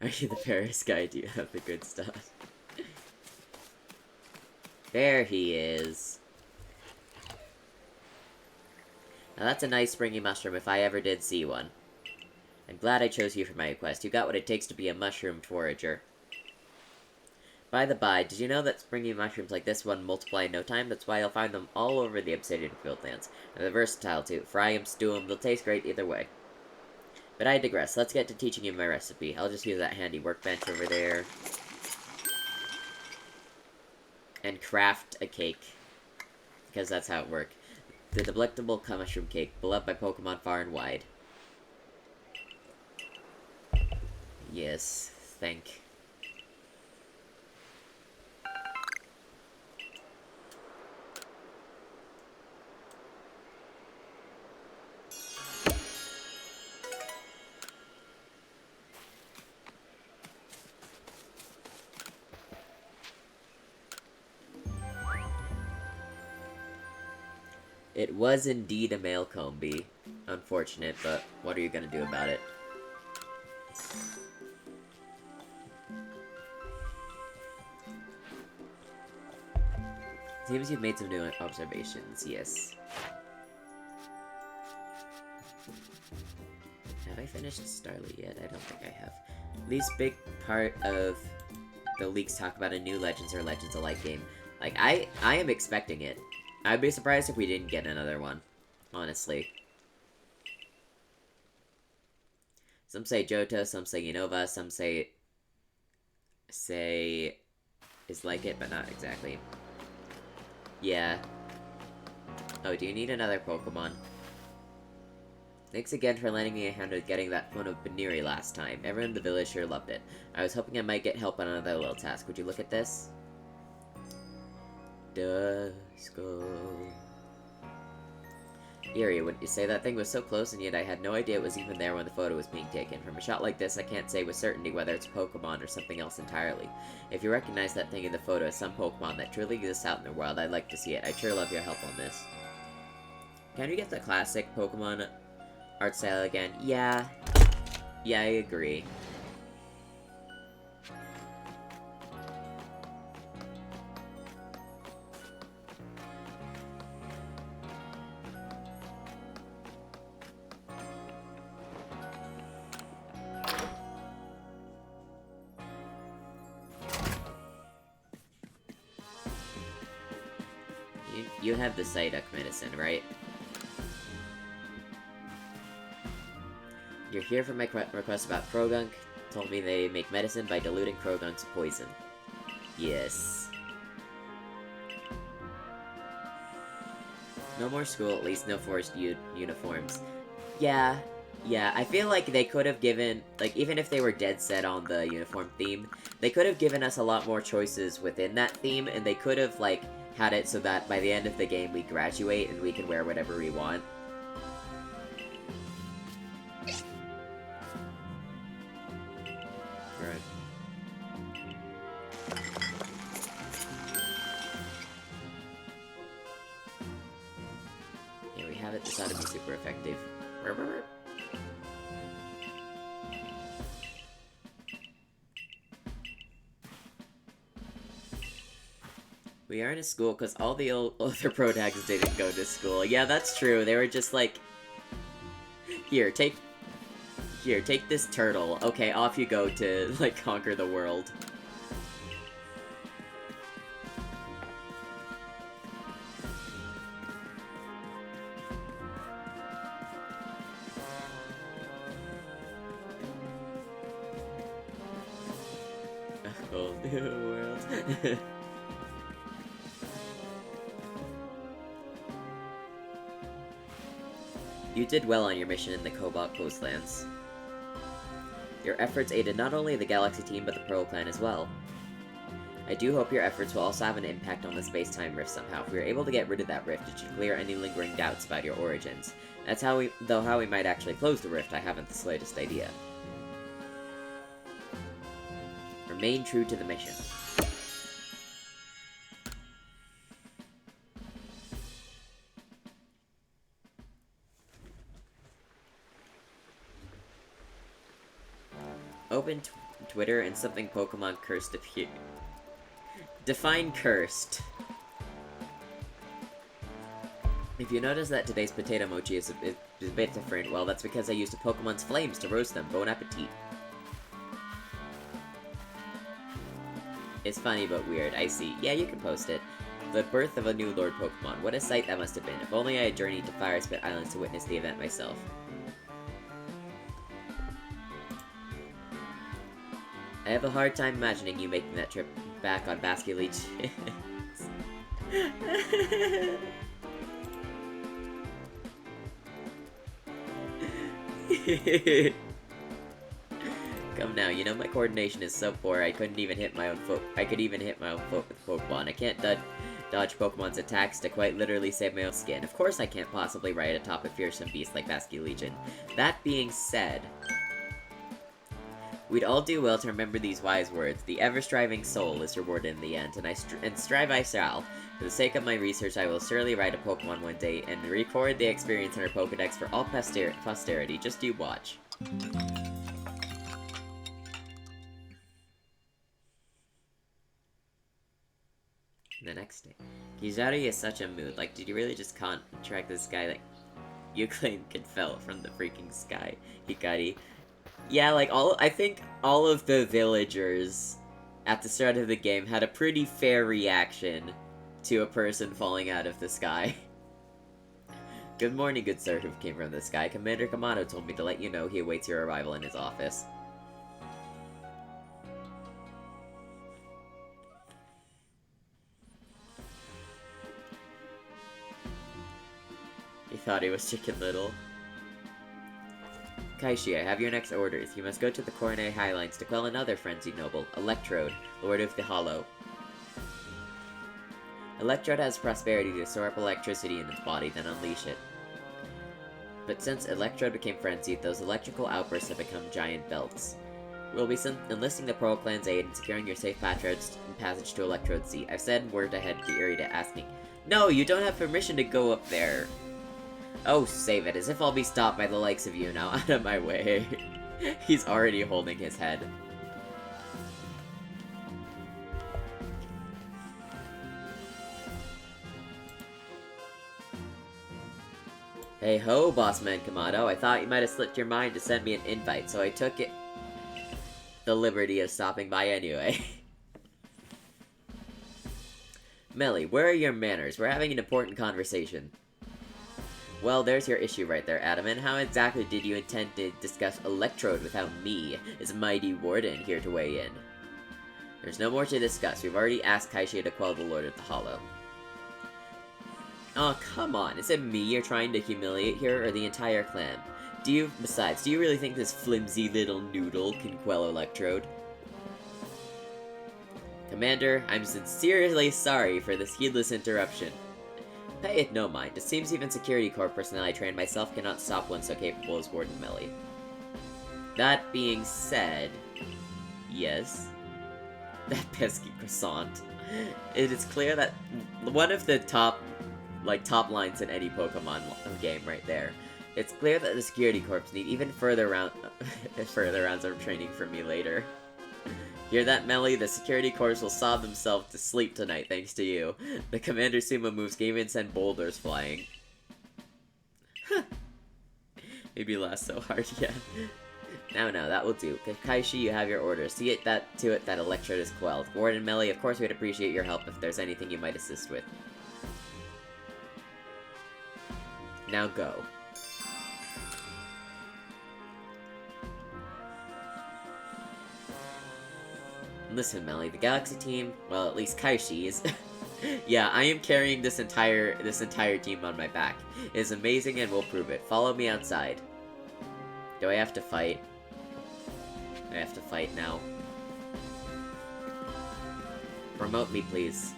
Speaker 1: Are you the Paris guy? Do you have the good stuff? There he is. Now that's a nice springy mushroom if I ever did see one. I'm glad I chose you for my quest. You got what it takes to be a mushroom forager. By the by, did you know that springy mushrooms like this one multiply in no time? That's why you'll find them all over the Obsidian Fieldlands. And they're versatile too. Fry them, stew them, they'll taste great either way. But I digress. Let's get to teaching you my recipe. I'll just use that handy workbench over there. And craft a cake. Because that's how it works. The delectable mushroom cake, beloved by Pokemon far and wide. Yes, thank. It was indeed a male Combi. Unfortunate, but what are you gonna do about it? Seems you've made some new observations, yes. Have I finished Starly yet? I don't think I have. Least big part of the leaks talk about a new Legends or Legends Alike game. Like, I am expecting it. I'd be surprised if we didn't get another one, honestly. Some say Johto, some say Unova, some say is like it, but not exactly. Yeah. Oh, do you need another Pokemon? Thanks again for lending me a hand with getting that phone of Baniri last time. Everyone in the village sure loved it. I was hoping I might get help on another little task. Would you look at this? Dusko. Eerie, wouldn't you say? That thing was so close, and yet I had no idea it was even there when the photo was being taken. From a shot like this, I can't say with certainty whether it's a Pokemon or something else entirely. If you recognize that thing in the photo as some Pokemon that truly exists out in the world, I'd like to see it. I'd sure love your help on this. Can you get the classic Pokemon art style again? Yeah. Yeah, I agree. You have the Psyduck medicine, right? You're here for my request about Krogunk. Told me they make medicine by diluting Krogunk's poison. Yes. No more school, at least no forced uniforms. Yeah, I feel like they could have given, like, even if they were dead set on the uniform theme, they could have given us a lot more choices within that theme, and they could have, like, had it so that by the end of the game we graduate and we can wear whatever we want. have it, this ought to be super effective. We are in a school because all the other protags didn't go to school. Yeah, that's true. They were just like, here, take this turtle. Okay, off you go to, like, conquer the world. A whole new world. You did well on your mission in the Cobalt Coastlands. Your efforts aided not only the Galaxy team, but the Pearl Clan as well. I do hope your efforts will also have an impact on the space-time rift somehow. If we are able to get rid of that rift, it should clear any lingering doubts about your origins. That's how we might actually close the rift, I haven't the slightest idea. Remain true to the mission. Open Twitter and something Pokemon cursed appeared. Define cursed. If you notice that today's potato mochi is a bit different, well, that's because I used a Pokemon's flames to roast them. Bon appetit. It's funny but weird, I see. Yeah, you can post it. The birth of a new Lord Pokemon. What a sight that must have been. If only I had journeyed to Fire Spit Islands to witness the event myself. I have a hard time imagining you making that trip back on Basculeech. Come now, you know my coordination is so poor I couldn't even hit my own foot. I could even hit my own foot with Pokemon. I can't dodge Pokemon's attacks to quite literally save my own skin. Of course I can't possibly ride atop a fearsome beast like Basculegion. That being said, we'd all do well to remember these wise words. The ever-striving soul is rewarded in the end, and strive I shall. For the sake of my research, I will surely ride a Pokemon one day, and record the experience in our Pokedex for all posterity. Just you watch. The next day. Kizaru is such a mood. Like, did you really just contract this guy that you claim can fell from the freaking sky? Hikari. Yeah, like, I think all of the villagers at the start of the game had a pretty fair reaction to a person falling out of the sky. Good morning, good sir who came from the sky. Commander Kamado told me to let you know he awaits your arrival in his office. He thought he was Chicken Little. Kaishi, I have your next orders. You must go to the Coronary Highlands to quell another frenzied noble, Electrode, Lord of the Hollow. Electrode has prosperity to store up electricity in its body, then unleash it. But since Electrode became frenzied, those electrical outbursts have become giant belts. We'll be enlisting the Pearl Clan's aid in securing your safe passage to Electrode's seat. I've said word ahead to Eri to ask me. No, you don't have permission to go up there! Oh, save it, as if I'll be stopped by the likes of you now. Out of my way. He's already holding his head. Hey ho, Bossman Kamado. I thought you might have slipped your mind to send me an invite, so I took the liberty of stopping by anyway. Melly, where are your manners? We're having an important conversation. Well, there's your issue right there, Adam. And how exactly did you intend to discuss Electrode without me, as mighty warden, here to weigh in? There's no more to discuss. We've already asked Kaishi to quell the Lord of the Hollow. Oh, come on. Is it me you're trying to humiliate here, or the entire clan? Besides, do you really think this flimsy little noodle can quell Electrode? Commander, I'm sincerely sorry for this heedless interruption. Pay it no mind. It seems even Security Corps personnel I trained myself cannot stop one so capable as Warden Melly. That being said... Yes? That pesky croissant. It is clear that one of the top like, top lines in any Pokemon game right there. It's clear that the security corps need even further rounds of training from me later. Hear that, Melly? The security corps will sob themselves to sleep tonight thanks to you. The Commander Sumo moves can even send boulders flying. Maybe laugh so hard, yeah. Now, that will do. Kakaishi, you have your orders. See it to it that Electrode is quelled. Ward and Melly, of course we'd appreciate your help if there's anything you might assist with. Now go. Listen, Melly, the Galaxy team, well, at least Kaishi's, yeah, I am carrying this entire team on my back. It is amazing and will prove it. Follow me outside. Do I have to fight? I have to fight now. Promote me, please.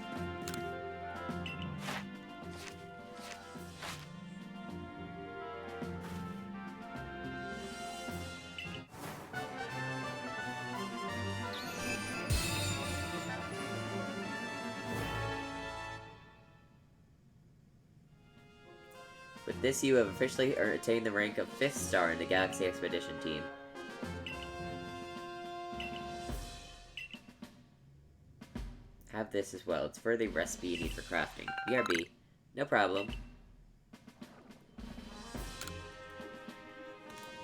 Speaker 1: With this, you have officially attained the rank of 5th star in the Galaxy Expedition team. Have this as well. It's for the recipe you need for crafting. BRB. No problem.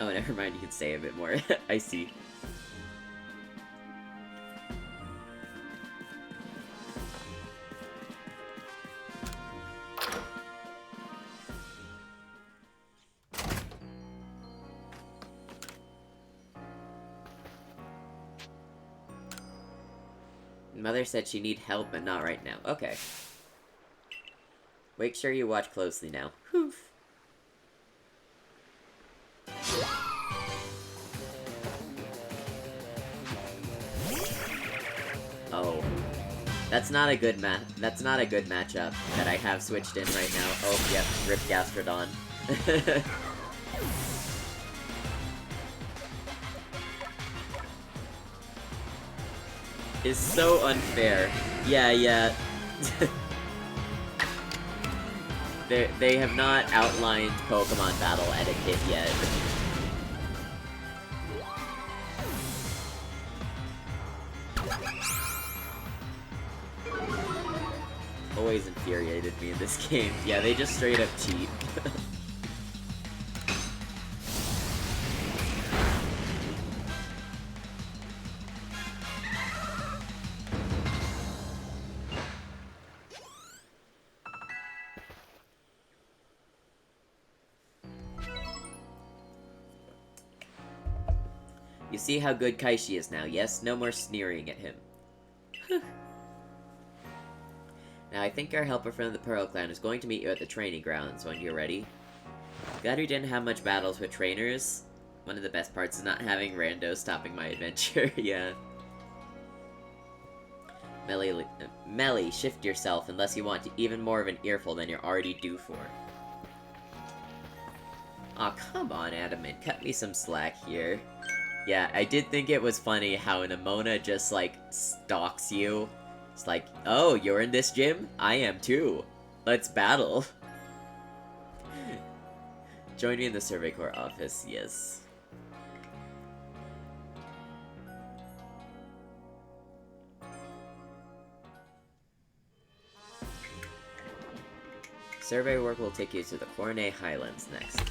Speaker 1: Oh, never mind. You can say a bit more. I see. Mother said she need help, but not right now. Okay. Make sure you watch closely now. Whew. Oh. That's not a good matchup that I have switched in right now. Oh, yep, Rip Gastrodon. Is so unfair. Yeah. They have not outlined Pokemon battle etiquette yet. Always infuriated me in this game. Yeah, they just straight up cheat. You see how good Kaishi is now, yes? No more sneering at him. Now, I think our helper from the Pearl Clan is going to meet you at the training grounds when you're ready. Glad we didn't have much battles with trainers. One of the best parts is not having randos stopping my adventure, yeah. Melly, shift yourself unless you want even more of an earful than you're already due for. Aw, come on, Adamant, cut me some slack here. Yeah, I did think it was funny how Nemona just, like, stalks you. It's like, oh, you're in this gym? I am too. Let's battle. Join me in the Survey Corps office, yes. Survey work will take you to the Cornet Highlands next.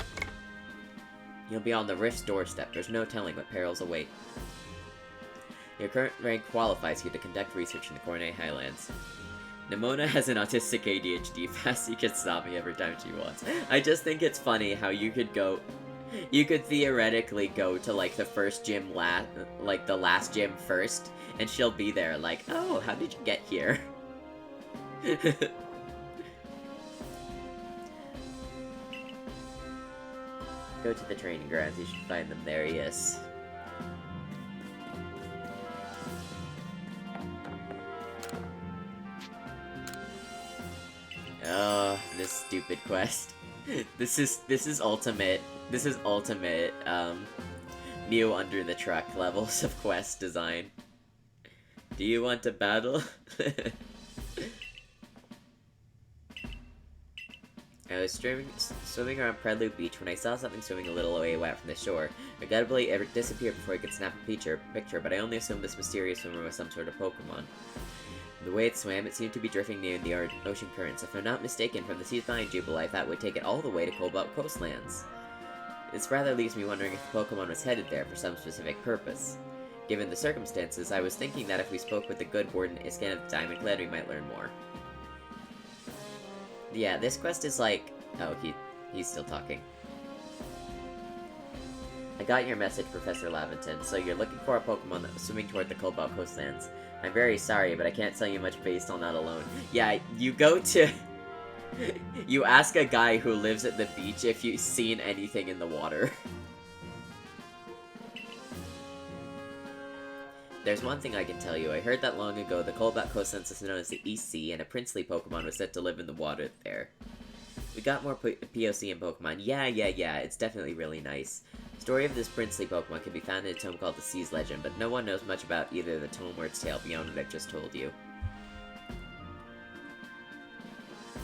Speaker 1: You'll be on the Rift's doorstep. There's no telling what perils await. Your current rank qualifies you to conduct research in the Cornet Highlands. Nemona has an autistic ADHD fast. She can stop me every time she wants. I just think it's funny how you could theoretically go to, like, the first gym the last gym first, and she'll be there like, oh, how did you get here? Go to the training grounds, you should find them there, yes. Oh, this stupid quest. This is ultimate Mew under the truck levels of quest design. Do you want to battle? I was swimming around Prelude Beach when I saw something swimming a little away from the shore. Regrettably, it disappeared before I could snap a picture, but I only assumed this mysterious swimmer was some sort of Pokemon. The way it swam, it seemed to be drifting near the ocean currents. If I'm not mistaken, from the seas behind Jubilee, I thought would take it all the way to Cobalt Coastlands. This rather leaves me wondering if the Pokemon was headed there for some specific purpose. Given the circumstances, I was thinking that if we spoke with the good Warden Iscan of the Diamond Clan, we might learn more. Yeah, this quest is like... Oh, he's still talking. I got your message, Professor Laventon. So you're looking for a Pokemon that was swimming toward the Cobalt Coastlands. I'm very sorry, but I can't tell you much based on that alone. Yeah, you go to... you ask a guy who lives at the beach if you've seen anything in the water. There's one thing I can tell you. I heard that long ago the Cobalt Coastlands is known as the East Sea, and a princely Pokemon was said to live in the water there. We got more POC in Pokemon. Yeah, it's definitely really nice. The story of this princely Pokemon can be found in a tome called the Sea's Legend, but no one knows much about either the tome or its tale beyond what I've just told you.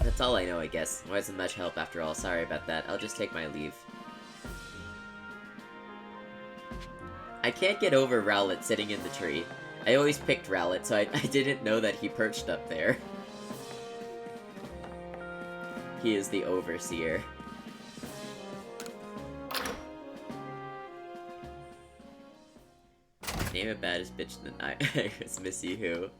Speaker 1: That's all I know, I guess. Wasn't much help after all. Sorry about that. I'll just take my leave. I can't get over Rowlet sitting in the tree. I always picked Rowlet, so I didn't know that he perched up there. He is the Overseer. Name a baddest bitch than Iris Missy Who.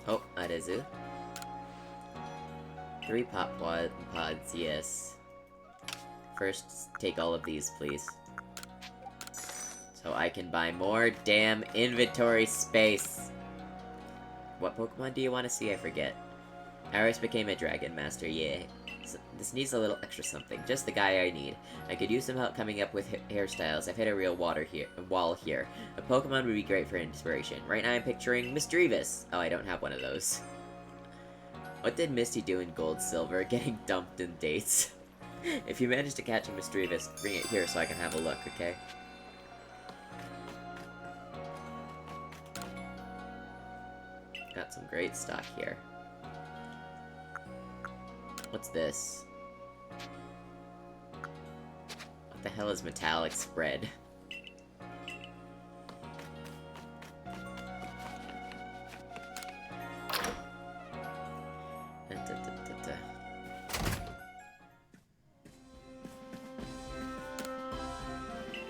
Speaker 1: Oh, Arezu. 3 pop pods, yes. First, take all of these, please. So I can buy more damn inventory space! What Pokemon do you want to see? I forget. Aris became a Dragon Master, yeah. So this needs a little extra something. Just the guy I need. I could use some help coming up with hairstyles. I've hit a real wall here. A Pokemon would be great for inspiration. Right now I'm picturing Misdreavus. Oh, I don't have one of those. What did Misty do in Gold Silver? Getting dumped in dates. If you manage to catch a Misdreavus, bring it here so I can have a look, okay? Got some great stock here. What's this? What the hell is metallic spread?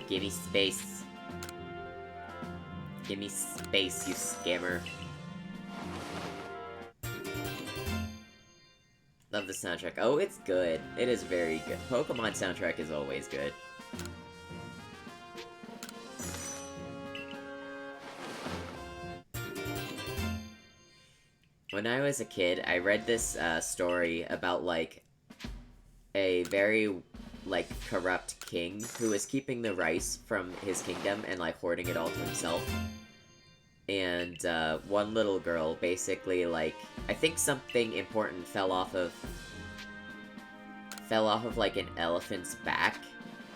Speaker 1: Give me space. Give me space, you scammer. Love the soundtrack. Oh, it's good. It is very good. Pokemon soundtrack is always good. When I was a kid, I read this story about, like, a very, like, corrupt king who was keeping the rice from his kingdom and, like, hoarding it all to himself. And, one little girl basically, like, I think something important fell off of, like, an elephant's back,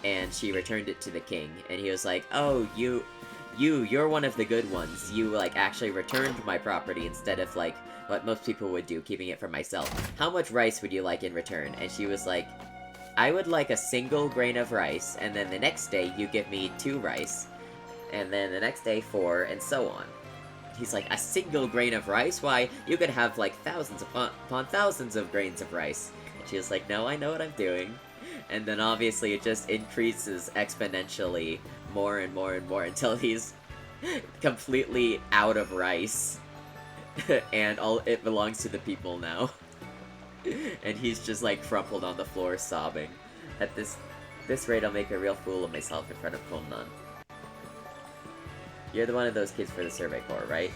Speaker 1: and she returned it to the king, and he was like, oh, you're one of the good ones. You, like, actually returned my property instead of, like, what most people would do, keeping it for myself. How much rice would you like in return? And she was like, I would like a single grain of rice, and then the next day you give me 2 rice, and then the next day 4, and so on. He's like, a single grain of rice? Why, you could have, like, thousands upon thousands of grains of rice. And she was like, no, I know what I'm doing. And then obviously it just increases exponentially more and more and more until he's completely out of rice. And all it belongs to the people now. And he's just, like, crumpled on the floor sobbing. At this rate, I'll make a real fool of myself in front of Kumnan. You're the one of those kids for the Survey Corps, right?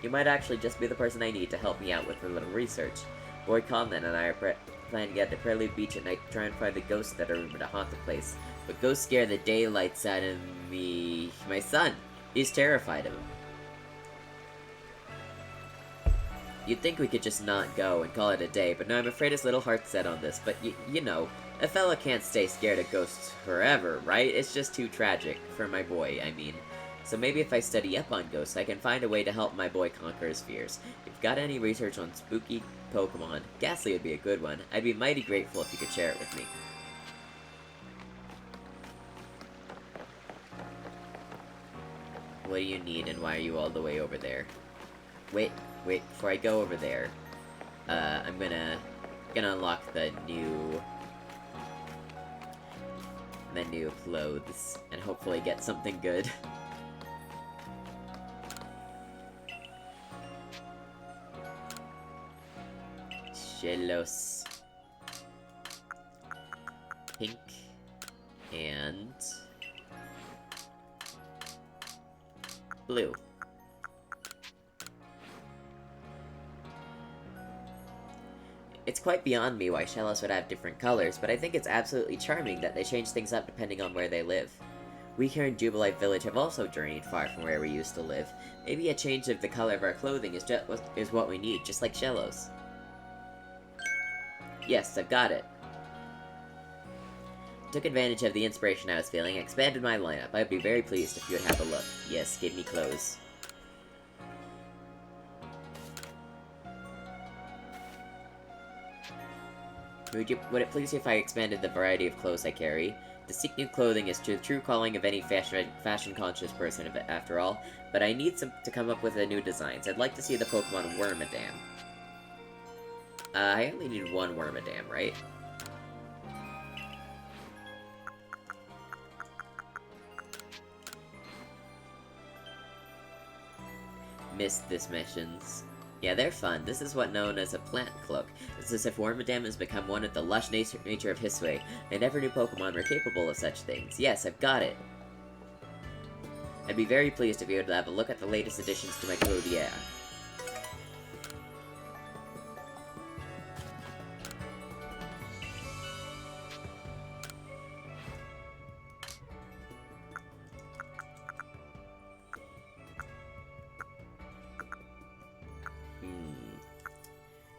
Speaker 1: You might actually just be the person I need to help me out with a little research. Boy Comlan and I are planning to get to Prelude Beach at night to try and find the ghosts that are rumored to haunt the place. But ghosts scare the daylights out of me. My son! He's terrified of them. You'd think we could just not go and call it a day, but no, I'm afraid his little heart's set on this. But you know, a fella can't stay scared of ghosts forever, right? It's just too tragic. For my boy, I mean. So maybe if I study up on ghosts, I can find a way to help my boy conquer his fears. If you've got any research on spooky Pokemon, Ghastly would be a good one. I'd be mighty grateful if you could share it with me. What do you need, and why are you all the way over there? Wait, before I go over there, I'm gonna unlock the new menu of clothes, and hopefully get something good. Shellos. Pink. And... blue. It's quite beyond me why Shellos would have different colors, but I think it's absolutely charming that they change things up depending on where they live. We here in Jubilite Village have also journeyed far from where we used to live. Maybe a change of the color of our clothing is what we need, just like Shellos. Yes, I've got it. Took advantage of the inspiration I was feeling, expanded my lineup. I'd be very pleased if you would have a look. Yes, give me clothes. Would it please you if I expanded the variety of clothes I carry? To seek new clothing is the true calling of any fashion-conscious person, after all, but I need to come up with new designs. I'd like to see the Pokemon Wormadam. I only need one Wormadam, right? Missed this missions. Yeah, they're fun. This is what's known as a plant cloak. It's as if Wormadam has become one of the lush nature of Hisui. I never knew Pokemon were capable of such things. Yes, I've got it. I'd be very pleased if you would have a look at the latest additions to my Clothier.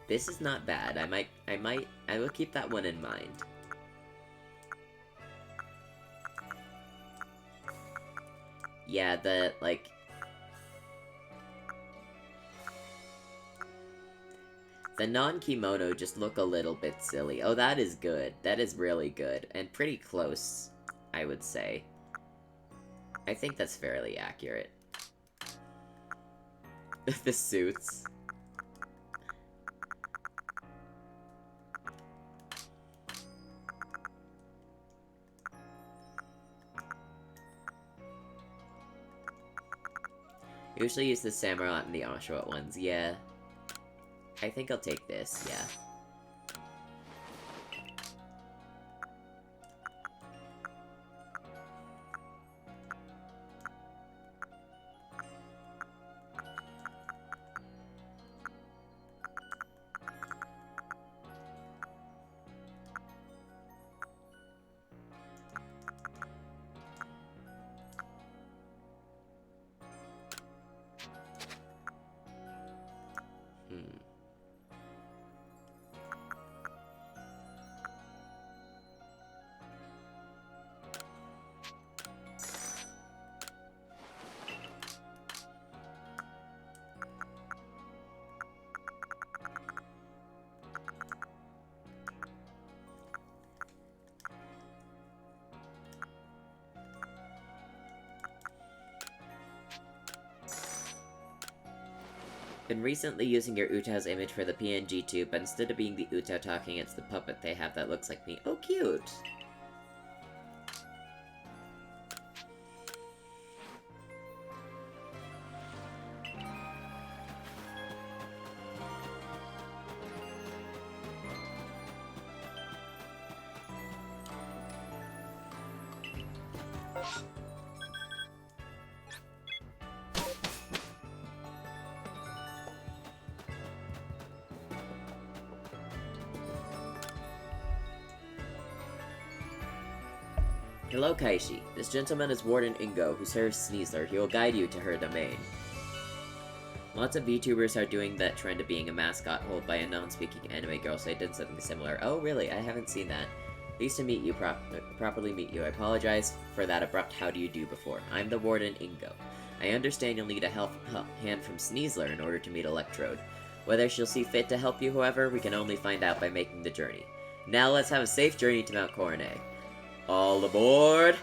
Speaker 1: This is not bad. I will keep that one in mind. Yeah, the non-kimono just look a little bit silly. Oh, that is good. That is really good. And pretty close, I would say. I think that's fairly accurate. The suits. Usually use the Samurott and the Oshawott ones, yeah. I think I'll take this, yeah. Been recently using your Utao's image for the PNG too, but instead of being the Utao talking, it's the puppet they have that looks like me. Oh, cute! Hello, Kaishi. This gentleman is Warden Ingo, who serves Sneasler. He will guide you to her domain. Lots of VTubers are doing that trend of being a mascot held by a non-speaking anime girl, so I did something similar. Oh, really? I haven't seen that. Pleased to meet you, properly meet you. I apologize for that abrupt how do you do before. I'm the Warden Ingo. I understand you'll need a hand from Sneasler in order to meet Electrode. Whether she'll see fit to help you, however, we can only find out by making the journey. Now let's have a safe journey to Mount Coronet. All aboard!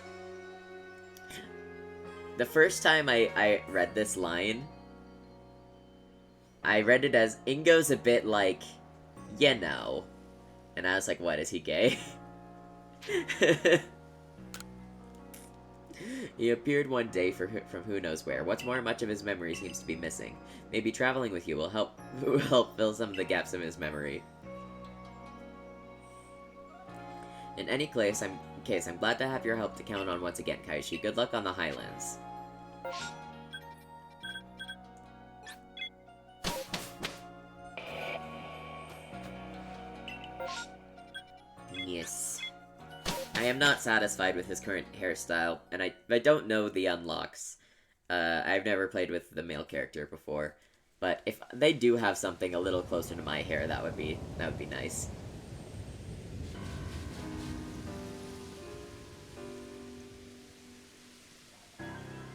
Speaker 1: The first time I read this line, I read it as, Ingo's a bit like, you know. And I was like, what, is he gay? He appeared one day from who knows where. What's more, much of his memory seems to be missing. Maybe traveling with you will help fill some of the gaps in his memory. In any case, I'm glad to have your help to count on once again, Kaishi. Good luck on the Highlands. Yes. I am not satisfied with his current hairstyle, and I don't know the unlocks. I've never played with the male character before, but if they do have something a little closer to my hair, that would be nice.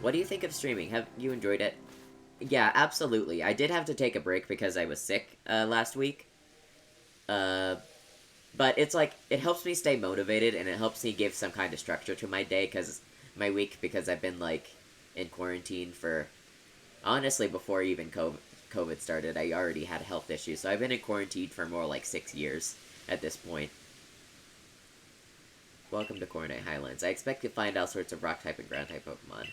Speaker 1: What do you think of streaming? Have you enjoyed it? Yeah, absolutely. I did have to take a break because I was sick last week. But it's like, it helps me stay motivated, and it helps me give some kind of structure to my day, my week, because I've been, like, in quarantine for, honestly, before even COVID started, I already had health issues, so I've been in quarantine for more like 6 years at this point. Welcome to Coronet Highlands. I expect to find all sorts of rock-type and ground-type Pokemon.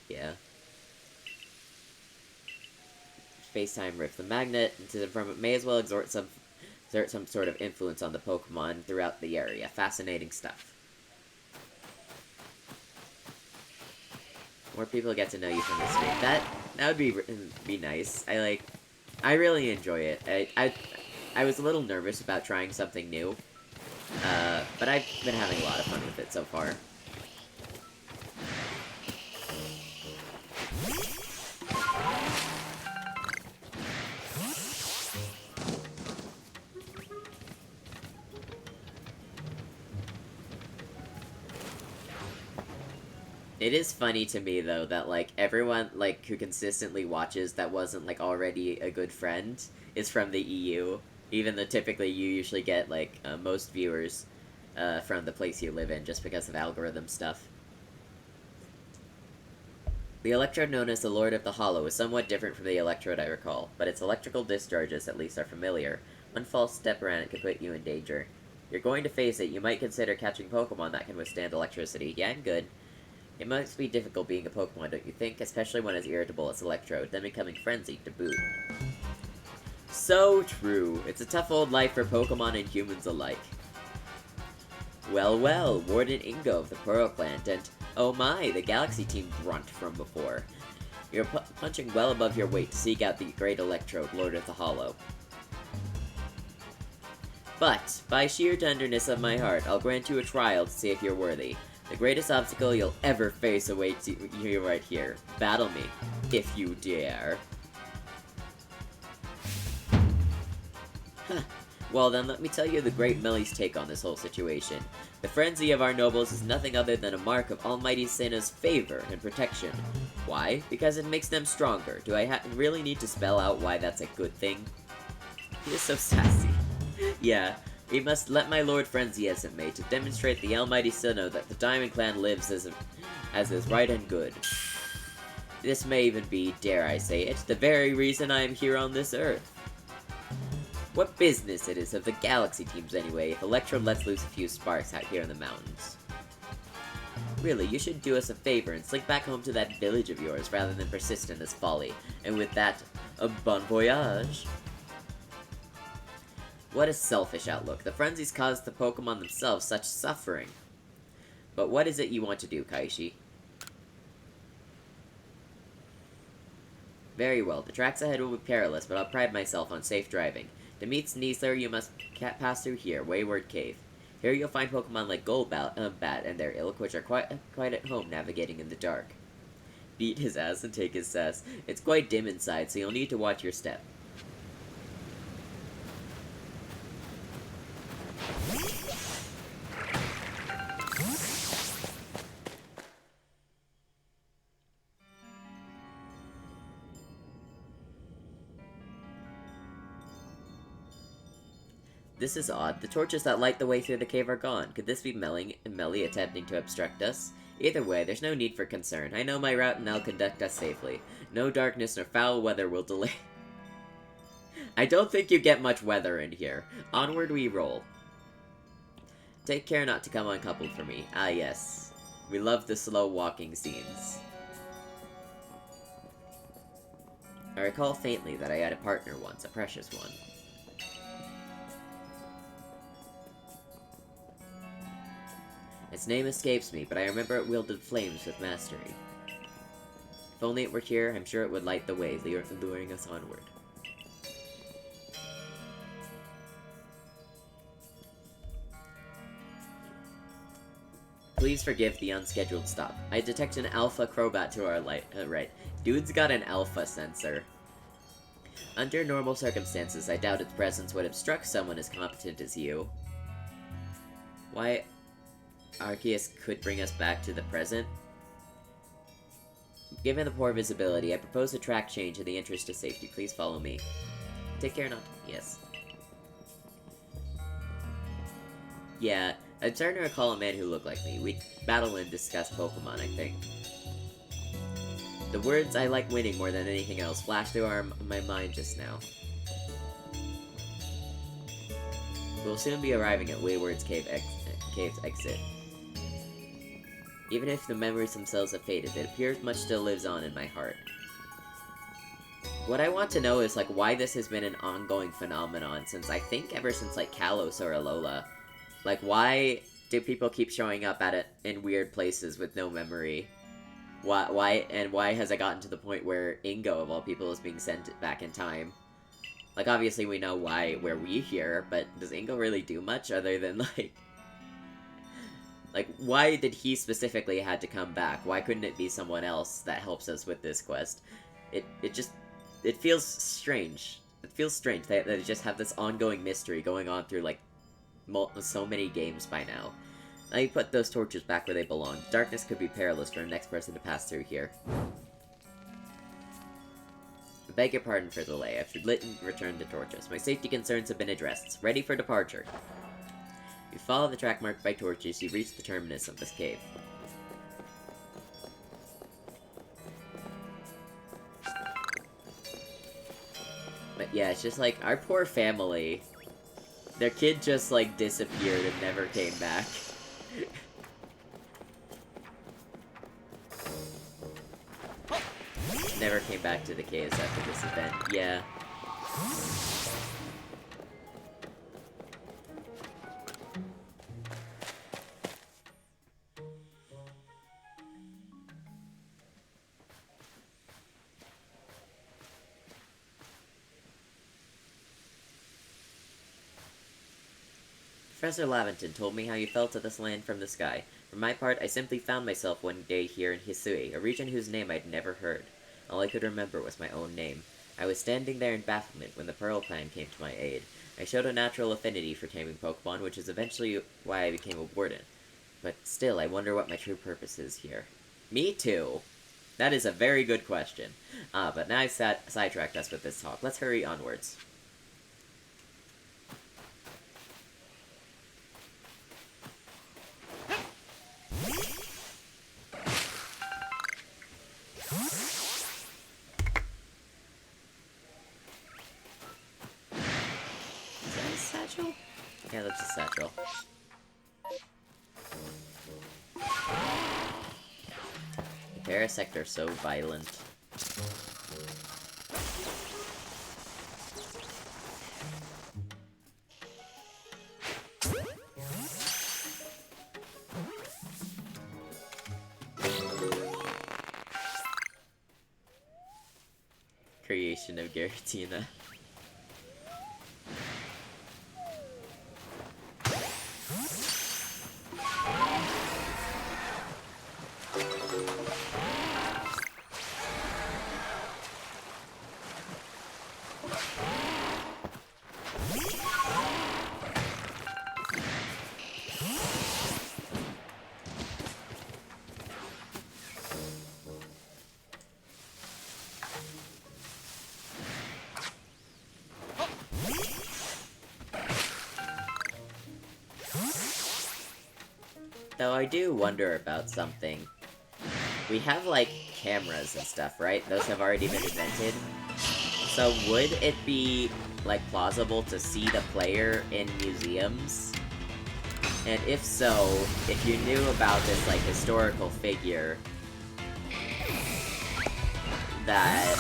Speaker 1: Yeah. Space-time Rift. The magnet from it may as well exert some sort of influence on the Pokemon throughout the area. Fascinating stuff. More people get to know you from the stream. That would be nice. I really enjoy it. I was a little nervous about trying something new, but I've been having a lot of fun with it so far. It is funny to me, though, that, like, everyone, like, who consistently watches that wasn't, like, already a good friend is from the EU. Even though typically you usually get, like, most viewers from the place you live in just because of algorithm stuff. The Electrode known as the Lord of the Hollow is somewhat different from the Electrode I recall, but its electrical discharges at least are familiar. One false step around it could put you in danger. You're going to face it. You might consider catching Pokemon that can withstand electricity. Yeah, I'm good. It must be difficult being a Pokemon, don't you think? Especially when as irritable as Electrode, then becoming frenzied to boot. So true. It's a tough old life for Pokemon and humans alike. Well, well, Warden Ingo of the Pearl Clan, and oh my, the Galaxy Team grunt from before. You're punching well above your weight to seek out the great Electrode, Lord of the Hollow. But, by sheer tenderness of my heart, I'll grant you a trial to see if you're worthy. The greatest obstacle you'll ever face awaits you right here. Battle me, if you dare. Huh. Well then, let me tell you the Great Millie's take on this whole situation. The frenzy of our nobles is nothing other than a mark of Almighty Sinnoh's favor and protection. Why? Because it makes them stronger. Do I really need to spell out why that's a good thing? He is so sassy. Yeah. We must let my Lord Frenzy as it may, to demonstrate the Almighty Sinnoh that the Diamond Clan lives as is right and good. This may even be, dare I say it, the very reason I am here on this earth. What business it is of the Galaxy Teams anyway, if Electro lets loose a few sparks out here in the mountains. Really, you should do us a favor and slink back home to that village of yours rather than persist in this folly. And with that, a bon voyage! What a selfish outlook. The frenzies caused the Pokemon themselves such suffering. But what is it you want to do, Kaishi? Very well. The tracks ahead will be perilous, but I'll pride myself on safe driving. To meet Sneasler, you must pass through here, Wayward Cave. Here you'll find Pokemon like Golbat and their Ilk, which are quite at home navigating in the dark. beat his ass and take his sass. It's quite dim inside, so you'll need to watch your step. This is odd. The torches that light the way through the cave are gone. Could this be Melly attempting to obstruct us? Either way, there's no need for concern. I know my route and I'll conduct us safely. No darkness nor foul weather will delay. I don't think you get much weather in here. Onward we roll. Take care not to come uncoupled for me. Ah yes. We love the slow walking scenes. I recall faintly that I had a partner once, a precious one. Its name escapes me, but I remember it wielded flames with mastery. If only it were here, I'm sure it would light the way, luring us onward. Please forgive the unscheduled stop. I detect an alpha crobat to our right. Dude's got an alpha sensor. Under normal circumstances, I doubt its presence would obstruct someone as competent as you. Why... Arceus could bring us back to the present. Given the poor visibility, I propose a track change in the interest of safety. Please follow me. Take care not to... Yes. Yeah, I'm starting to recall a man who looked like me. We'd battle and discuss Pokemon, I think. The words "I like winning more than anything else" flashed through my mind just now. We'll soon be arriving at Wayward's cave's exit. Even if the memories themselves have faded, it appears much still lives on in my heart. What I want to know is, like, why this has been an ongoing phenomenon since, I think, ever since, like, Kalos or Alola. Like, why do people keep showing up at it in weird places with no memory? Why has it gotten to the point where Ingo, of all people, is being sent back in time? Like, obviously we know where we're here, but does Ingo really do much other than, like... Like, why did he specifically had to come back? Why couldn't it be someone else that helps us with this quest? It feels strange. It feels strange that they just have this ongoing mystery going on through, like, so many games by now. Now you put those torches back where they belong. Darkness could be perilous for the next person to pass through here. I beg your pardon for the delay. I should lit and return the torches. My safety concerns have been addressed. Ready for departure. You follow the track marked by torches, you reach the terminus of this cave. But yeah, it's just like, our poor family. Their kid just, like, disappeared and never came back. Never came back to the caves after this event. Yeah. Professor Laventon told me how you fell to this land from the sky. For my part, I simply found myself one day here in Hisui, a region whose name I'd never heard. All I could remember was my own name. I was standing there in bafflement when the Pearl Clan came to my aid. I showed a natural affinity for taming Pokemon, which is eventually why I became a warden. But still, I wonder what my true purpose is here. Me too! That is a very good question. But now I've sidetracked us with this talk. Let's hurry onwards. Yeah, that's a satchel. The Parasect are so violent. Creation of Giratina. Though I do wonder about something. We have, like, cameras and stuff, right? Those have already been invented. So would it be, like, plausible to see the player in museums? And if so, if you knew about this, like, historical figure that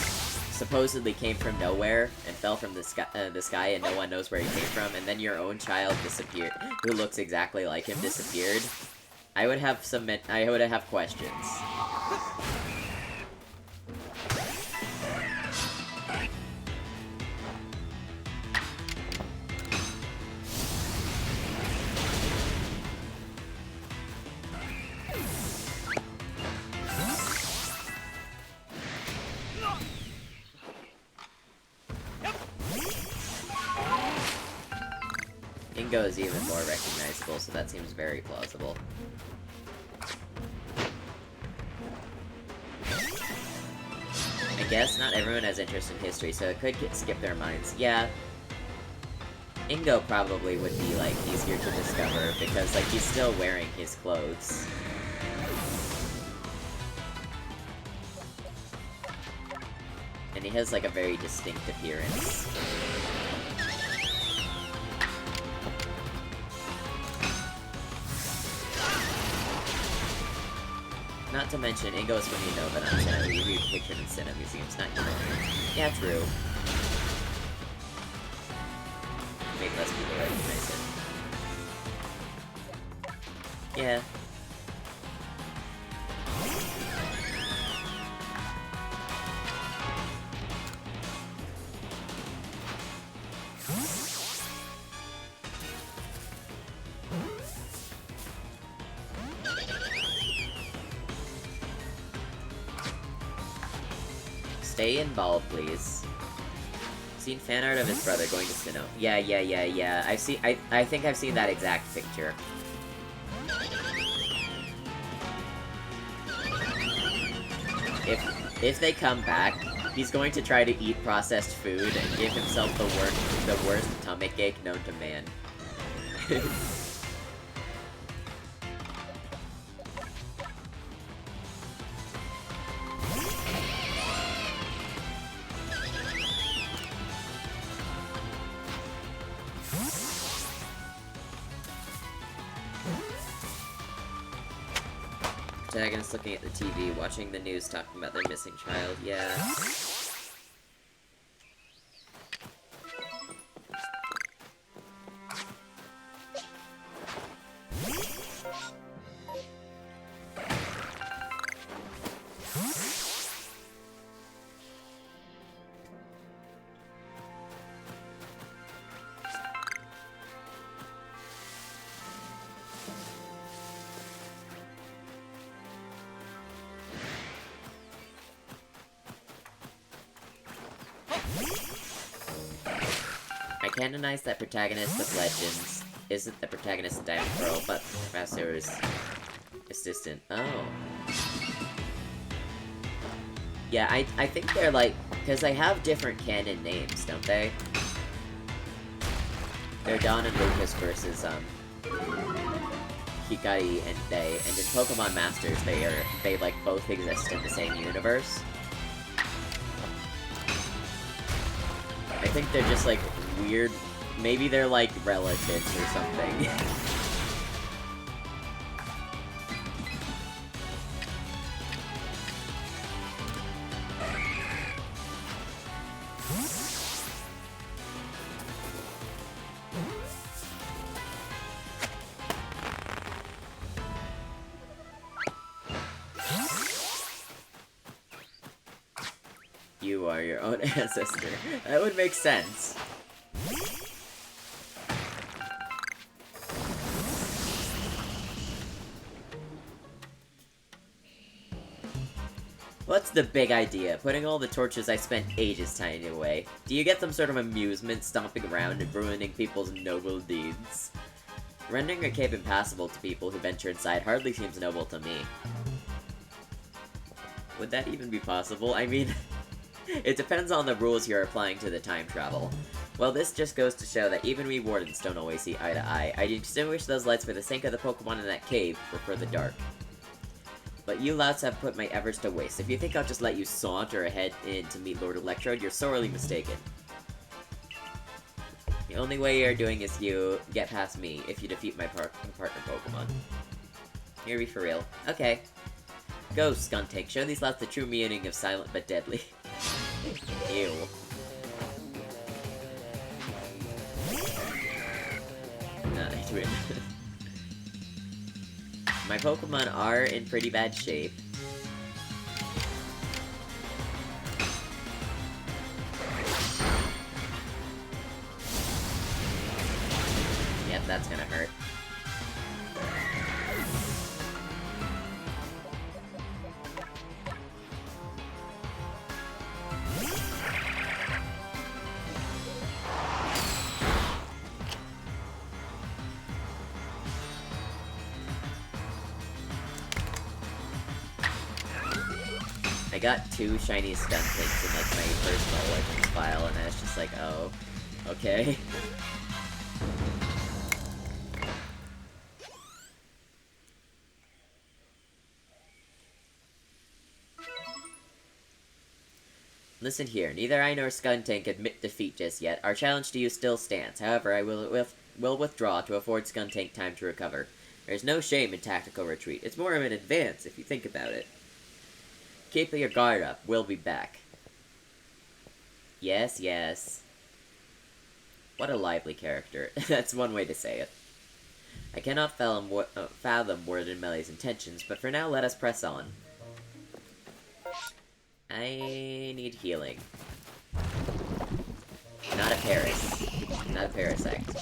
Speaker 1: supposedly came from nowhere and fell from the sky and no one knows where he came from, and then your own child disappeared, who looks exactly like him, disappeared, I would have questions. Ingo is even more recognizable, so that seems very plausible. I guess not everyone has interest in history, so it could skip their minds. Yeah. Ingo probably would be, like, easier to discover, because, like, he's still wearing his clothes. And he has, like, a very distinct appearance. Not to mention, Ingo is when you know that I'm be pictured in cinema museums, not humans. Yeah, true. Maybe less people recognize it. Yeah. Stay involved, please. Seen fan art of his brother going to Sinnoh. Yeah. I think I've seen that exact picture. If they come back, he's going to try to eat processed food and give himself the worst stomach ache known to man. Protagonist looking at the TV, watching the news, talking about their missing child. Yeah. I canonize that protagonist of Legends isn't the protagonist of Diamond Pearl, but Professor's assistant. Oh. Yeah, I think they're like, because they have different canon names, don't they? They're Dawn and Lucas versus, Hikari and they, and in Pokemon Masters, they like both exist in the same universe. I think they're just like weird, maybe they're like relatives or something. You are your own ancestor. That would make sense. What's the big idea? Putting all the torches I spent ages tying away. Do you get some sort of amusement stomping around and ruining people's noble deeds? Rendering a cave impassable to people who venture inside hardly seems noble to me. Would that even be possible? I mean, it depends on the rules you're applying to the time travel. Well, this just goes to show that even we wardens don't always see eye to eye. I distinguish those lights for the sake of the Pokemon in that cave, or for the dark. But you louts have put my efforts to waste. If you think I'll just let you saunter ahead in to meet Lord Electrode, you're sorely mistaken. The only way you're doing is you get past me if you defeat my partner Pokemon. Here, be for real. Okay. Go, Skuntank. Show these louts the true meaning of silent but deadly. Ew. Nice. My Pokemon are in pretty bad shape. Yep, that's gonna hurt. I got 2 shiny Skuntanks in, like, my personal legends file, and I was just like, oh, okay. Listen here, neither I nor Skuntank admit defeat just yet. Our challenge to you still stands. However, I will withdraw to afford Skuntank time to recover. There's no shame in tactical retreat. It's more of an advance, if you think about it. Keep your guard up. We'll be back. Yes, yes. What a lively character. That's one way to say it. I cannot fathom Warden Melee's intentions, but for now, let us press on. I need healing. Not a Paris. Not a Parasect.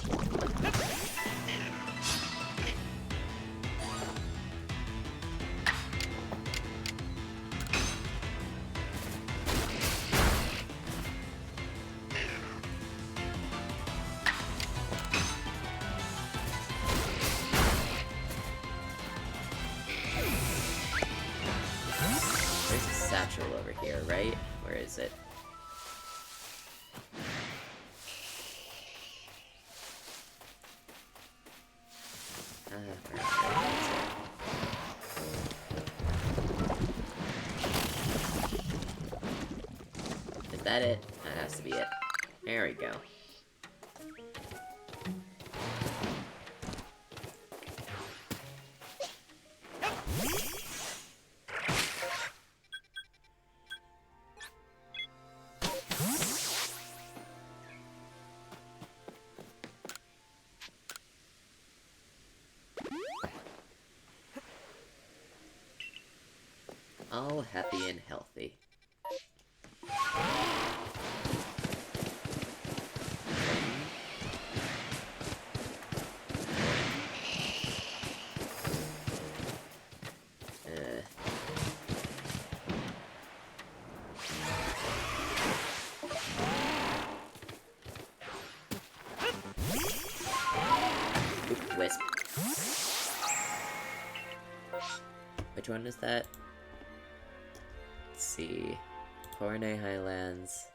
Speaker 1: Over here, right? Where is it? Is that it? That has to be it. There we go. All happy and healthy. Oop, Wisp. Which one is that? Let's see. Cornet Highlands.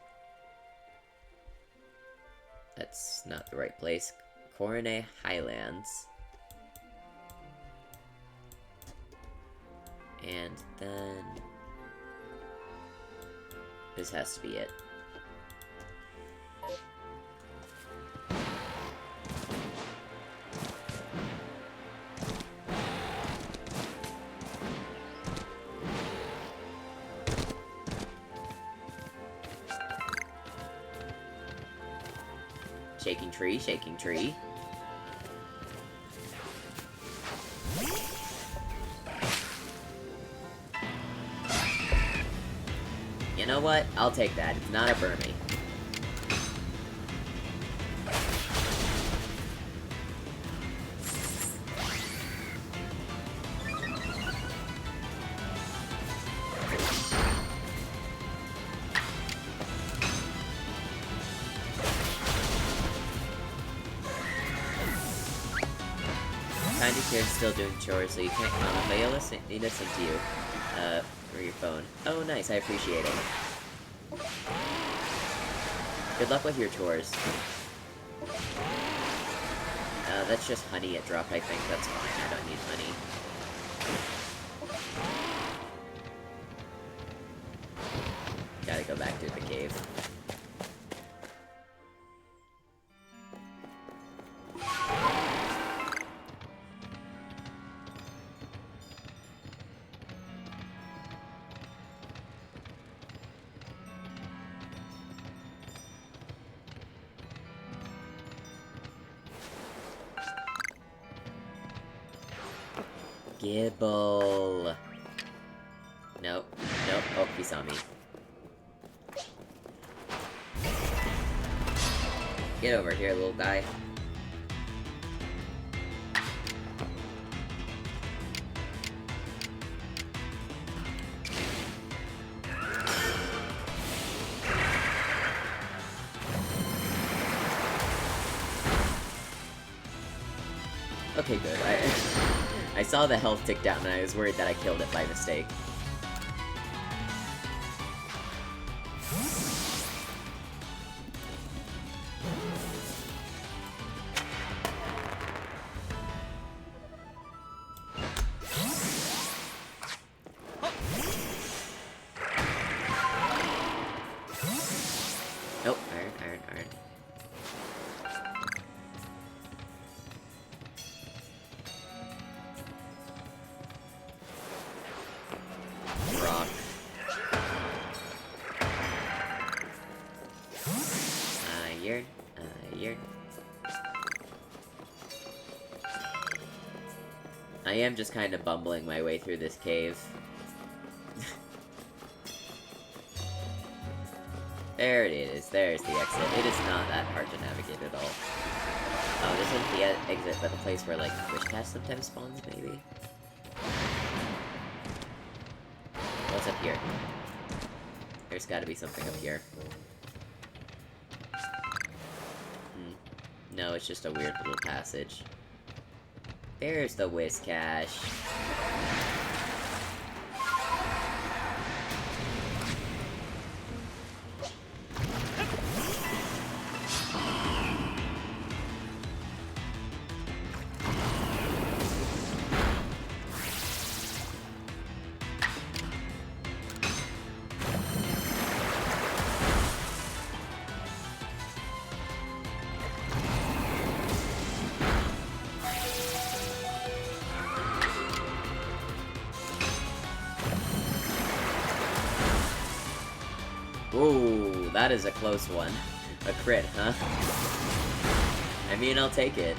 Speaker 1: That's not the right place. Cornet Highlands. And then... this has to be it. Shaking tree, shaking tree. You know what? I'll take that. It's not a Burmy. kinda here still doing chores, so you can't comment, but you'll he listen to you, through your phone. Oh, nice, I appreciate it. Good luck with your chores. That's just honey at drop, I think. That's fine, I don't need honey. Gotta go back to the cave. Gibble. Nope. Nope. Oh, he saw me. Get over here, little guy. Okay, good. I saw the health tick down and I was worried that I killed it by mistake. Nope, iron. Rock. Iron. I am just kind of bumbling my way through this cave. There it is. There's the exit. It is not that hard to navigate at all. Oh, this isn't the exit, but the place where, like, Wish Cache sometimes spawns, maybe? What's up here? There's gotta be something up here. No, it's just a weird little passage. There's the Wish Cache. Ooh, that is a close one. A crit, huh? I mean, I'll take it.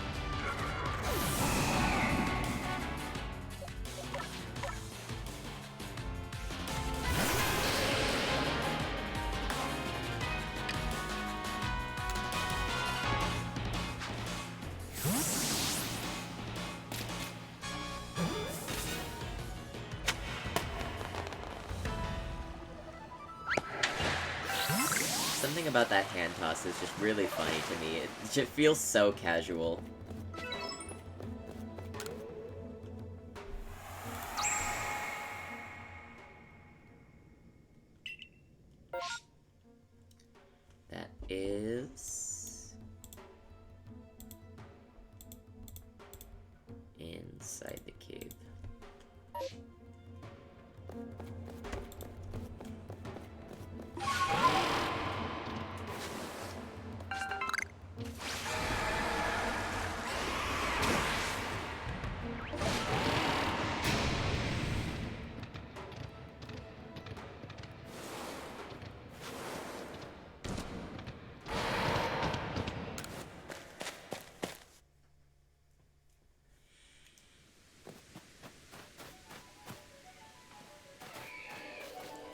Speaker 1: Something about that hand toss is just really funny to me. It just feels so casual. That is... inside the cave.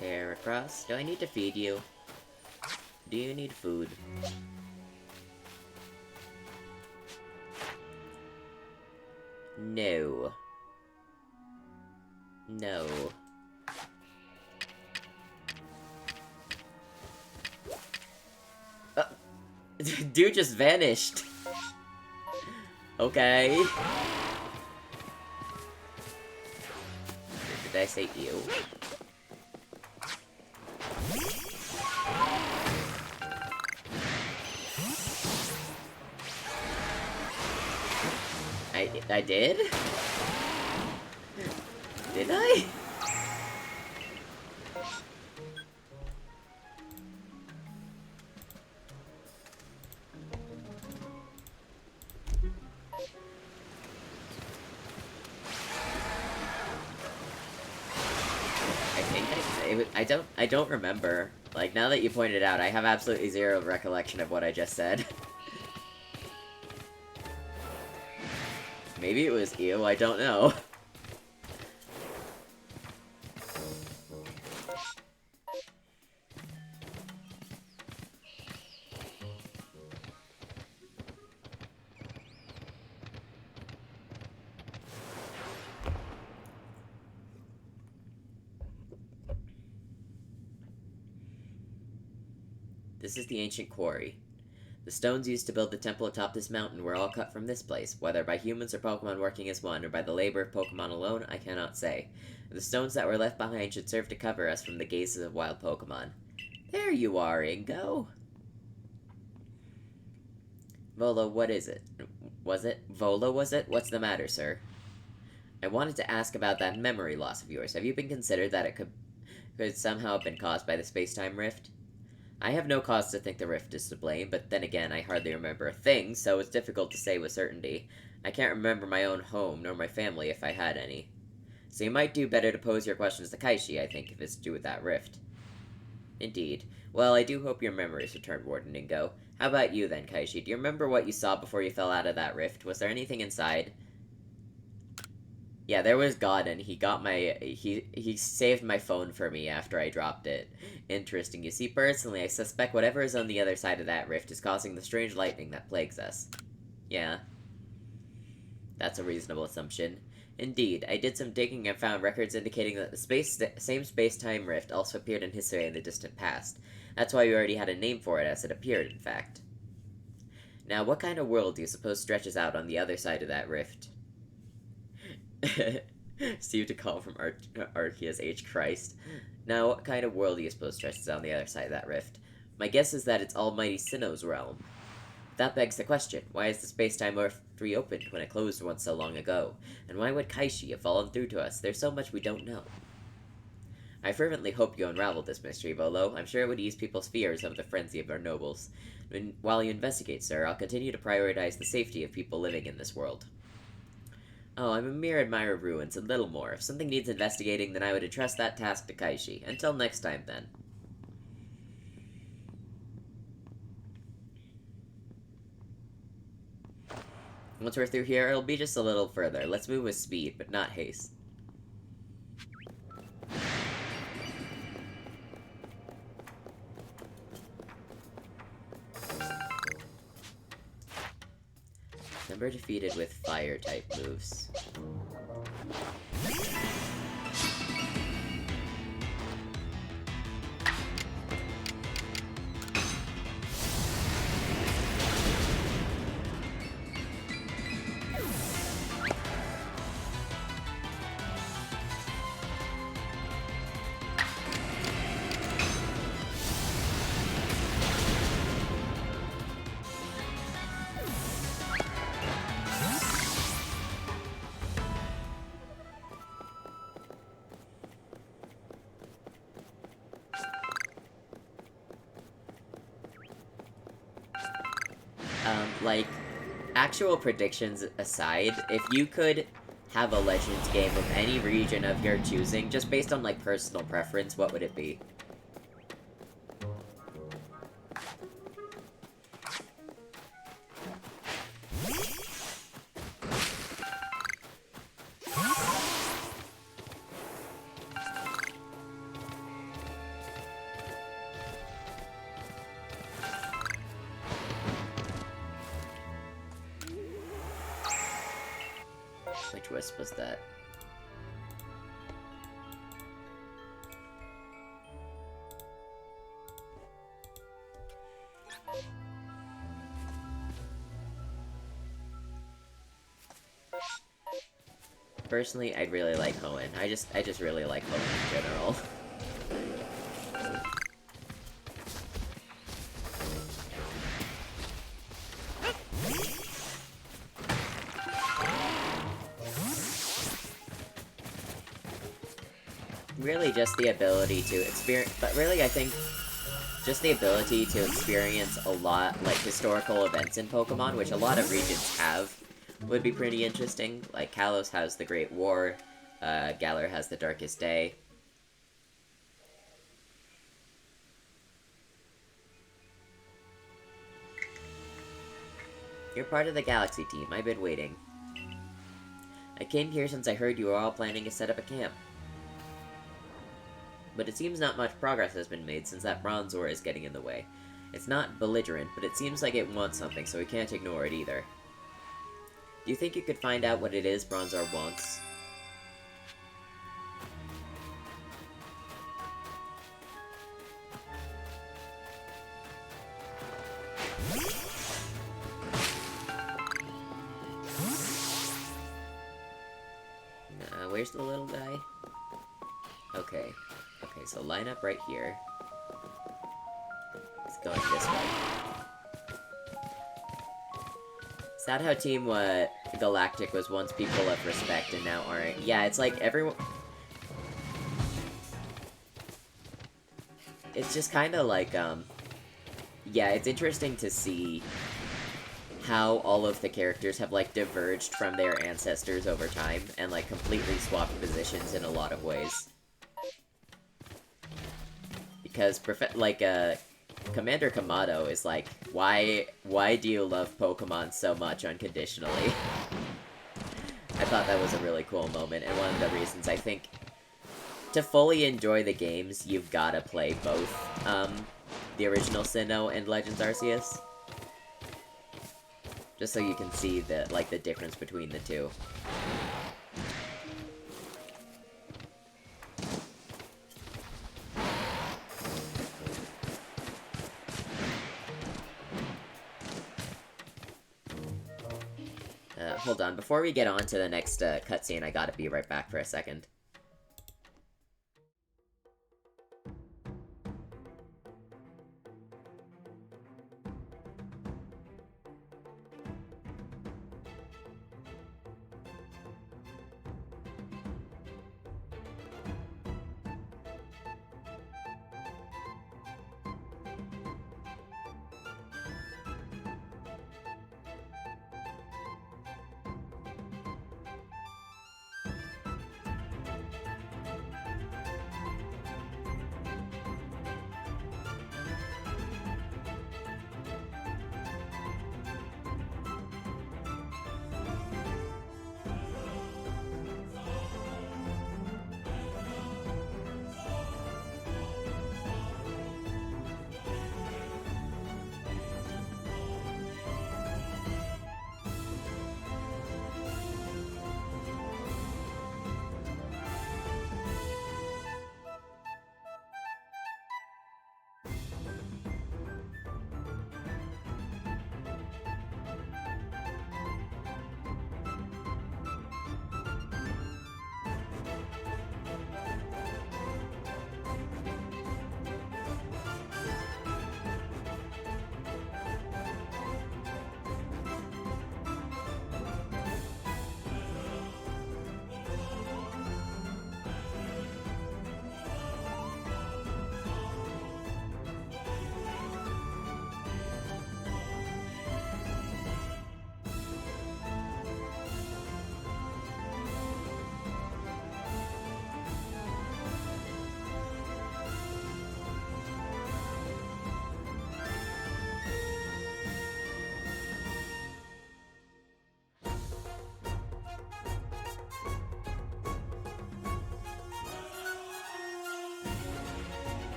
Speaker 1: There across. Do I need to feed you? Do you need food? No. No. Dude just vanished. Okay. I say ew? I did? Did I? I don't remember. Like, now that you pointed out, I have absolutely zero recollection of what I just said. Maybe it was ew, I don't know. This is the ancient quarry. The stones used to build the temple atop this mountain were all cut from this place. Whether by humans or Pokemon working as one, or by the labor of Pokemon alone, I cannot say. The stones that were left behind should serve to cover us from the gazes of wild Pokemon. There you are, Ingo! Volo, what is it? Was it? Volo, was it? What's the matter, sir? I wanted to ask about that memory loss of yours. Have you been considered that it could somehow have been caused by the space-time rift? I have no cause to think the rift is to blame, but then again, I hardly remember a thing, so it's difficult to say with certainty. I can't remember my own home, nor my family, if I had any. So you might do better to pose your questions to Kaishi, I think, if it's to do with that rift. Indeed. Well, I do hope your memories return, Warden Ingo. How about you, then, Kaishi? Do you remember what you saw before you fell out of that rift? Was there anything inside? Yeah, there was God, and he got my... He saved my phone for me after I dropped it. Interesting. You see, personally, I suspect whatever is on the other side of that rift is causing the strange lightning that plagues us. Yeah. That's a reasonable assumption. Indeed, I did some digging and found records indicating that the same space-time rift also appeared in history in the distant past. That's why we already had a name for it, as it appeared, in fact. Now, what kind of world do you suppose stretches out on the other side of that rift? Steve to call from Arceus H. Christ. Now, what kind of world do you suppose stretches on the other side of that rift? My guess is that it's Almighty Sinnoh's realm. That begs the question, why is the space-time rift reopened when it closed once so long ago? And why would Kaishi have fallen through to us? There's so much we don't know. I fervently hope you unravel this mystery, Volo. I'm sure it would ease people's fears of the frenzy of our nobles. While you investigate, sir, I'll continue to prioritize the safety of people living in this world. Oh, I'm a mere admirer of ruins, and little more. If something needs investigating, then I would entrust that task to Kaishi. Until next time, then. Once we're through here, it'll be just a little further. Let's move with speed, but not haste. Number defeated with fire-type moves. Like, actual predictions aside, if you could have a Legends game of any region of your choosing, just based on, like, personal preference, what would it be? Which wisp was that? Personally, I'd really like Hoenn. I just really like Hoenn in general. Really just the ability to experience, but really I think just the ability to experience a lot, like, historical events in Pokemon, which a lot of regions have, would be pretty interesting. Like, Kalos has the Great War, Galar has the Darkest Day. You're part of the Galaxy team, I've been waiting. I came here since I heard you were all planning to set up a camp. But it seems not much progress has been made since that Bronzor is getting in the way. It's not belligerent, but it seems like it wants something, so we can't ignore it either. Do you think you could find out what it is Bronzor wants? Where's the little guy? Okay. Okay, so line up right here. It's going this way. Is that how Team Galactic was once people of respect and now aren't? Yeah, it's like everyone... It's just kind of like, yeah, it's interesting to see how all of the characters have, like, diverged from their ancestors over time, and, like, completely swapped positions in a lot of ways. Because, Commander Kamado is like, why do you love Pokemon so much unconditionally? I thought that was a really cool moment, and one of the reasons I think to fully enjoy the games, you've gotta play both, the original Sinnoh and Legends Arceus. Just so you can see the, like, the difference between the two. Hold on, before we get on to the next, cutscene, I gotta be right back for a second.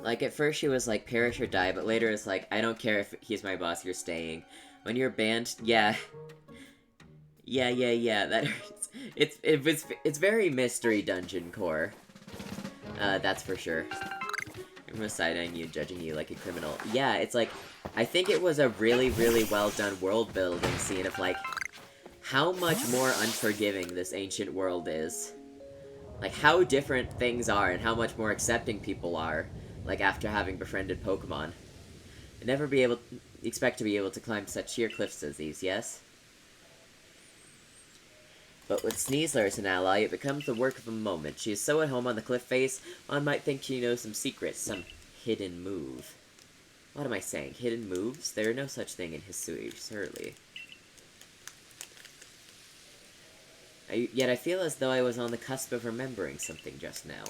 Speaker 1: Like, at first she was like, perish or die, but later it's like, I don't care if he's my boss, you're staying. When you're banned, yeah. Yeah, that hurts. It's very mystery dungeon core. That's for sure. I'm reciting you, judging you like a criminal. Yeah, it's like, I think it was a really, really well done world building scene of like, how much more unforgiving this ancient world is. Like, how different things are and how much more accepting people are, like, after having befriended Pokemon. I'd never expect to be able to climb such sheer cliffs as these, yes? But with Sneasler as an ally, it becomes the work of a moment. She is so at home on the cliff face, one might think she knows some secrets, some hidden move. What am I saying? Hidden moves? There are no such thing in Hisui, surely. Yet I feel as though I was on the cusp of remembering something just now.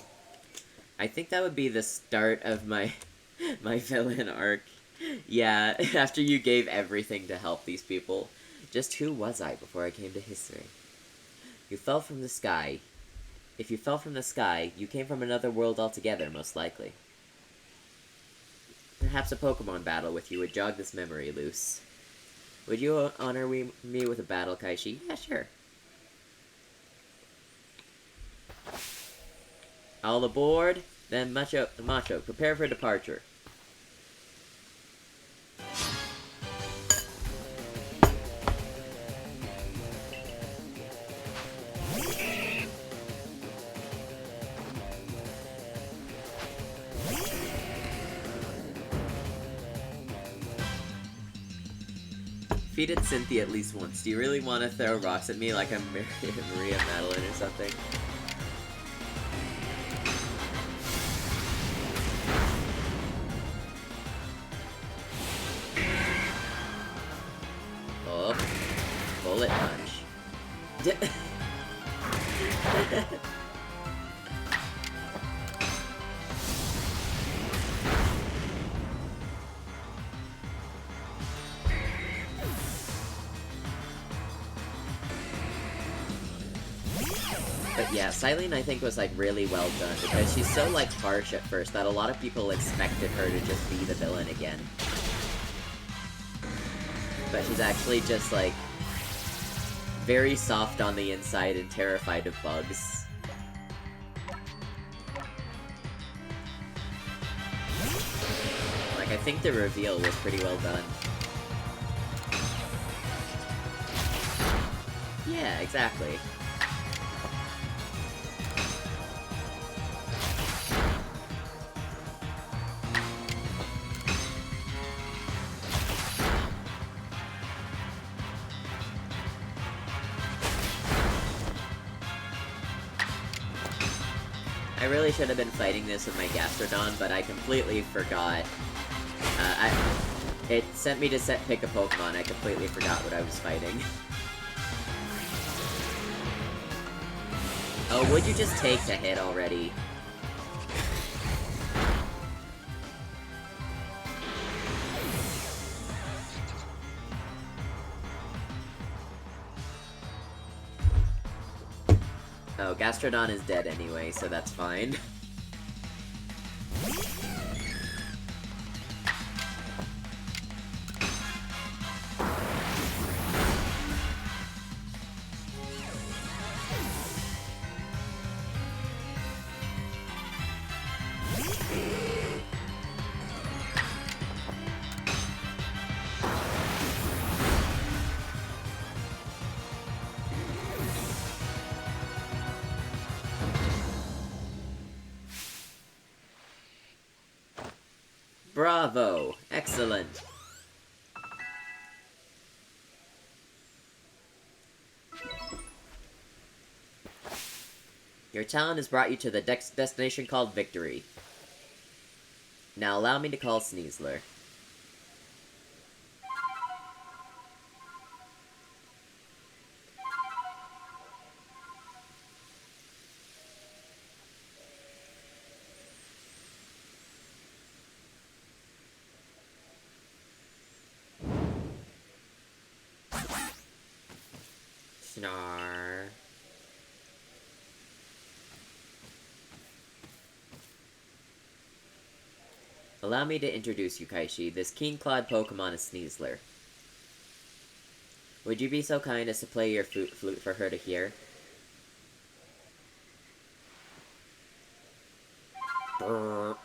Speaker 1: I think that would be the start of my my villain arc. Yeah, after you gave everything to help these people. Just who was I before I came to Hisui? You fell from the sky. If you fell from the sky, you came from another world altogether, most likely. Perhaps a Pokemon battle with you would jog this memory loose. Would you honor me with a battle, Kaishi? Yeah, sure. All aboard, then Macho, prepare for departure. Defeated Cynthia at least once. Do you really want to throw rocks at me like I'm Maria Madeline or something? Oh, bullet punch. But yeah, Silene I think was like really well done because she's so like harsh at first that a lot of people expected her to just be the villain again. But she's actually just like very soft on the inside and terrified of bugs. Like, I think the reveal was pretty well done. Yeah, exactly. I really should have been fighting this with my Gastrodon, but I completely forgot. It sent me to pick a Pokemon, I completely forgot what I was fighting. Oh, would you just take the hit already? Oh, Gastrodon is dead anyway, so that's fine. Bravo! Excellent! Your talent has brought you to the destination called Victory. Now allow me to call Sneasler. Snar. Allow me to introduce you, Kaishi. This keen-clawed Pokemon is Sneasler. Would you be so kind as to play your flute for her to hear? Brrr.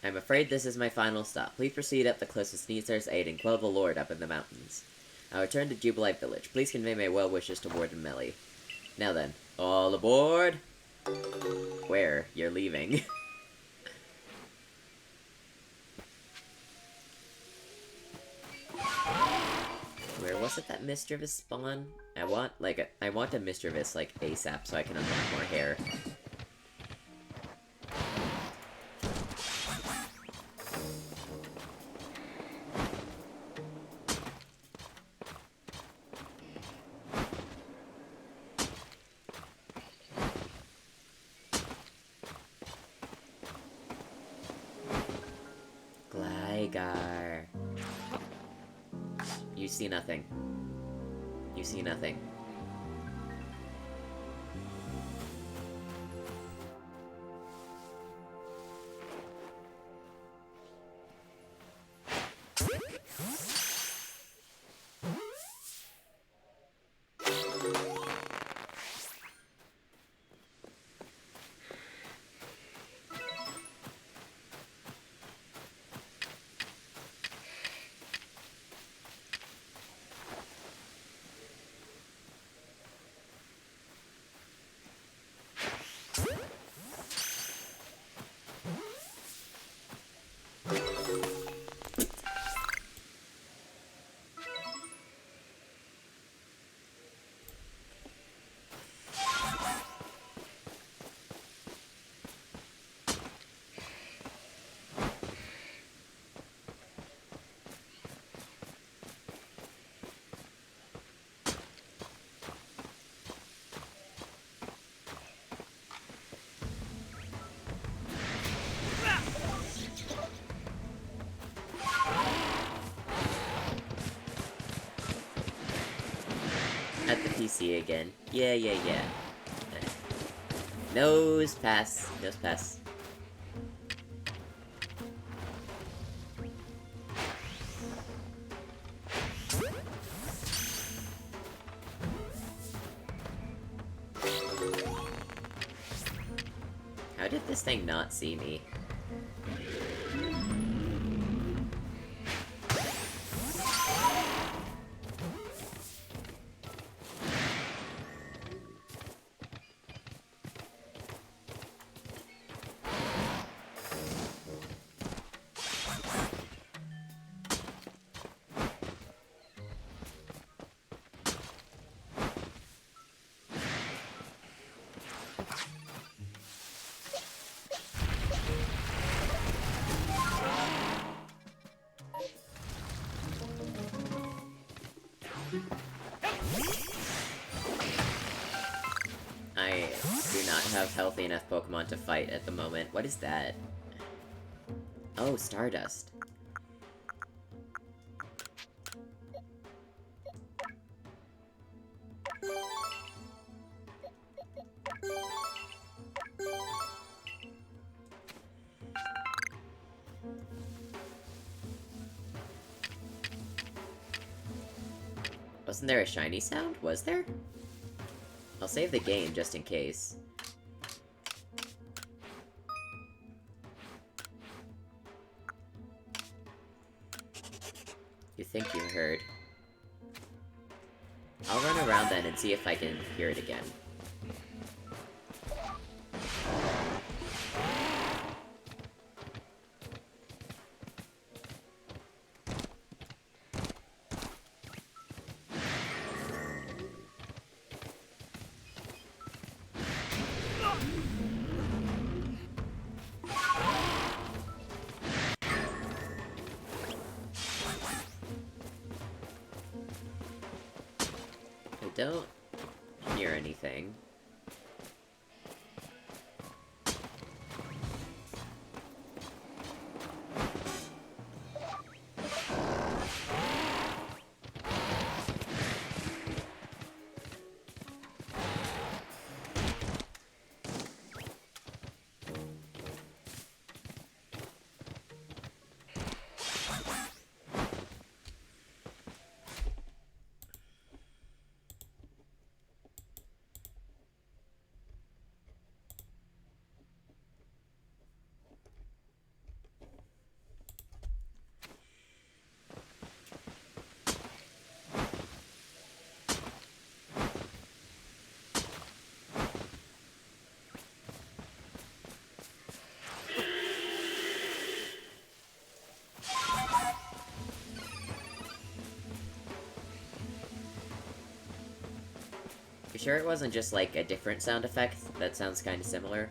Speaker 1: I'm afraid this is my final stop. Please proceed up the cliffs with Sneasler's aid and quell the Lord up in the mountains. I'll return to Jubilite Village. Please convey my well wishes to Warden Melly. Now then, all aboard! Where? You're leaving. Where was it that Mischievous spawned? I want a Mischievous, like, ASAP so I can unlock more hair. Gligar. You see nothing. You see nothing. At the PC again. Yeah. Nose pass. Nose pass. How did this thing not see me? I do not have healthy enough Pokemon to fight at the moment. What is that? Oh, Stardust. Wasn't there a shiny sound? Was there? I'll save the game just in case. You think you heard. I'll run around then and see if I can hear it again. Don't hear anything. sure it wasn't just, like, a different sound effect that sounds kind of similar?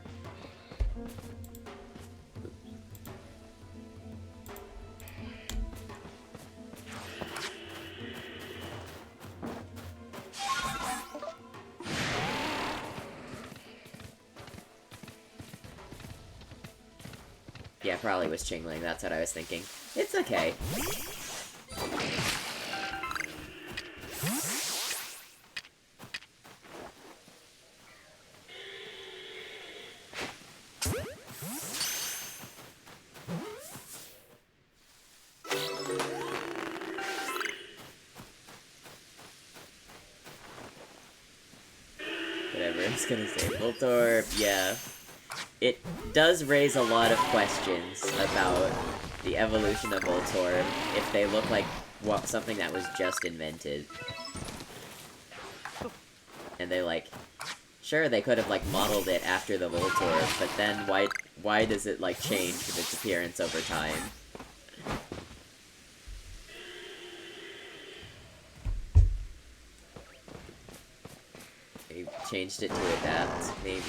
Speaker 1: Yeah, probably was Chingling, that's what I was thinking. It's okay. Whatever, I was gonna say. Voltorb, yeah. It does raise a lot of questions about the evolution of Voltorb if they look like something that was just invented. And they, like... Sure, they could have, like, modeled it after the Voltorb, but then why does it, like, change with its appearance over time? They changed it to adapt, maybe.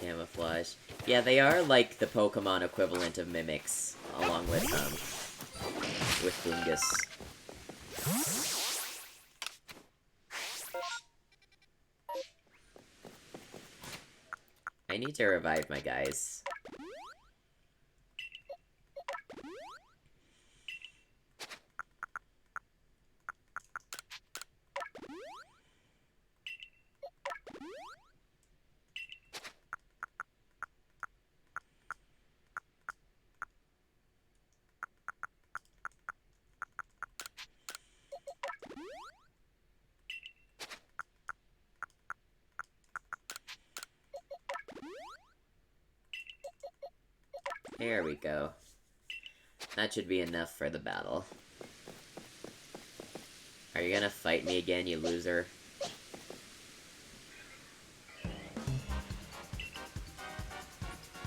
Speaker 1: Camouflage. Yeah, they are like the Pokemon equivalent of mimics, along with Fungus. I need to revive my guys. There we go. That should be enough for the battle. Are you gonna fight me again, you loser?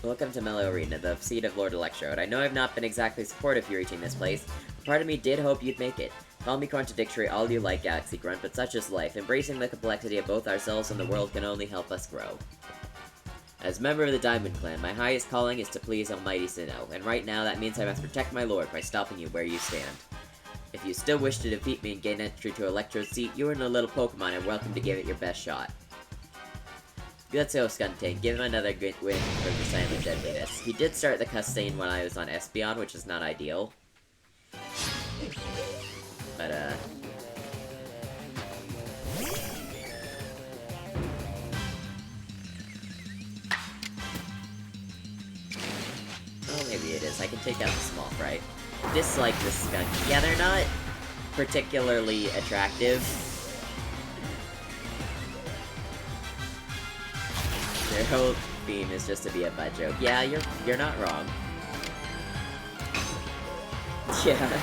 Speaker 1: Welcome to Mellow Arena, the seat of Lord Electrode. I know I've not been exactly supportive of you reaching this place, but part of me did hope you'd make it. Call me contradictory all you like, Galaxy Grunt, but such is life. Embracing the complexity of both ourselves and the world can only help us grow. As member of the Diamond Clan, my highest calling is to please Almighty Sinnoh, and right now that means I must protect my lord by stopping you where you stand. If you still wish to defeat me and gain entry to Electrode's seat, you and a little Pokemon are welcome to give it your best shot. Let's go, Skuntank. Give him another good win for the silent deadliness. He did start the Custane when I was on Espeon, which is not ideal. But, oh, maybe it is. I can take out the small fry. Dislike this skunk. Yeah, they're not particularly attractive. Their whole theme is just to be a butt joke. Yeah, you're not wrong. Yeah.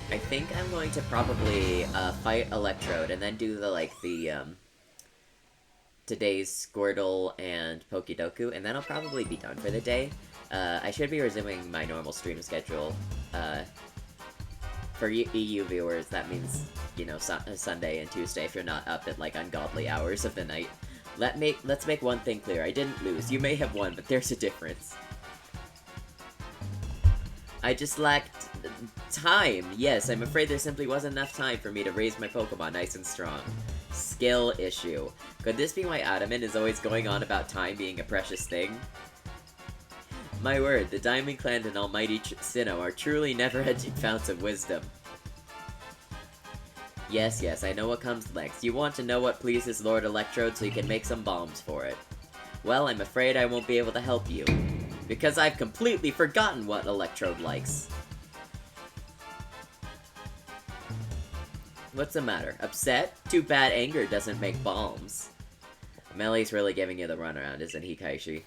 Speaker 1: I think I'm going to probably fight Electrode and then do today's Squirtle and Pokédoku, and then I'll probably be done for the day. I should be resuming my normal stream schedule. For EU viewers, that means, you know, Sunday and Tuesday if you're not up at, like, ungodly hours of the night. Let's make one thing clear. I didn't lose. You may have won, but there's a difference. I just lacked time. Yes, I'm afraid there simply wasn't enough time for me to raise my Pokemon nice and strong. Skill issue. Could this be why Adamant is always going on about time being a precious thing? My word, the Diamond Clan and Almighty Sinnoh are truly never-ending founts of wisdom. Yes, yes, I know what comes next. You want to know what pleases Lord Electrode so you can make some bombs for it. Well, I'm afraid I won't be able to help you. Because I've completely forgotten what Electrode likes. What's the matter? Upset? Too bad anger doesn't make bombs. Melly's really giving you the runaround, isn't he, Kaishi?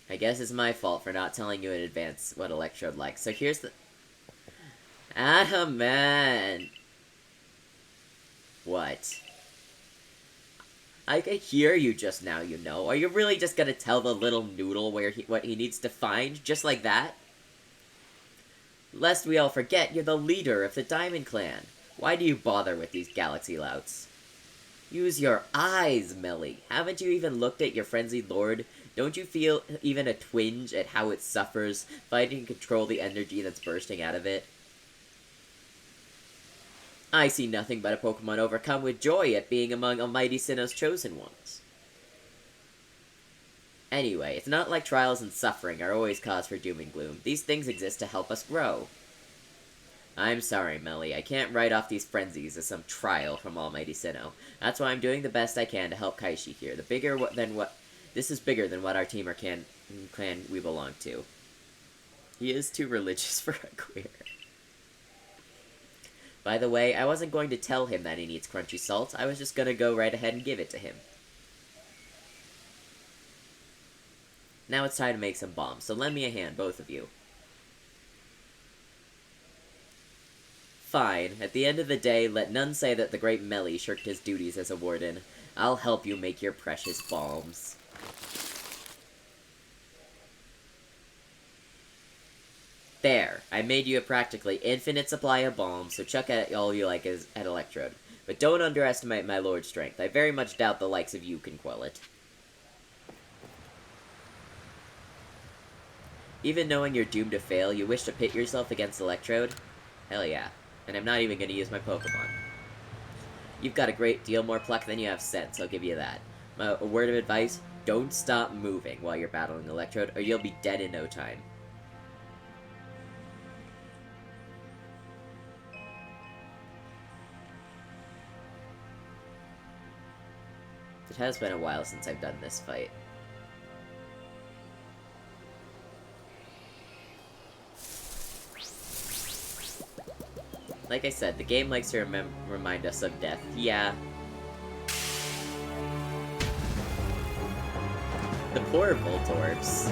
Speaker 1: I guess it's my fault for not telling you in advance what Electrode likes. So here's the... man! What? I could hear you just now, you know. Are you really just gonna tell the little noodle what he needs to find, just like that? Lest we all forget, you're the leader of the Diamond Clan. Why do you bother with these galaxy louts? Use your eyes, Melly. Haven't you even looked at your frenzied lord? Don't you feel even a twinge at how it suffers, fighting to control the energy that's bursting out of it? I see nothing but a Pokemon overcome with joy at being among Almighty Sinnoh's chosen ones. Anyway, it's not like trials and suffering are always cause for doom and gloom. These things exist to help us grow. I'm sorry, Melly. I can't write off these frenzies as some trial from Almighty Sinnoh. That's why I'm doing the best I can to help Kaishi here. This is bigger than what our team or clan we belong to. He is too religious for a queer. By the way, I wasn't going to tell him that he needs crunchy salt. I was just gonna go right ahead and give it to him. Now it's time to make some bombs, so lend me a hand, both of you. Fine. At the end of the day, let none say that the great Melly shirked his duties as a warden. I'll help you make your precious bombs. There. I made you a practically infinite supply of bombs, so chuck at all you like at Electrode. But don't underestimate my lord's strength. I very much doubt the likes of you can quell it. Even knowing you're doomed to fail, you wish to pit yourself against Electrode? Hell yeah. And I'm not even going to use my Pokemon. You've got a great deal more pluck than you have sense, I'll give you that. A word of advice, don't stop moving while you're battling Electrode, or you'll be dead in no time. It has been a while since I've done this fight. Like I said, the game likes to remind us of death. Yeah. The poor Voltorbs.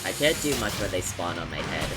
Speaker 1: I can't do much when they spawn on my head.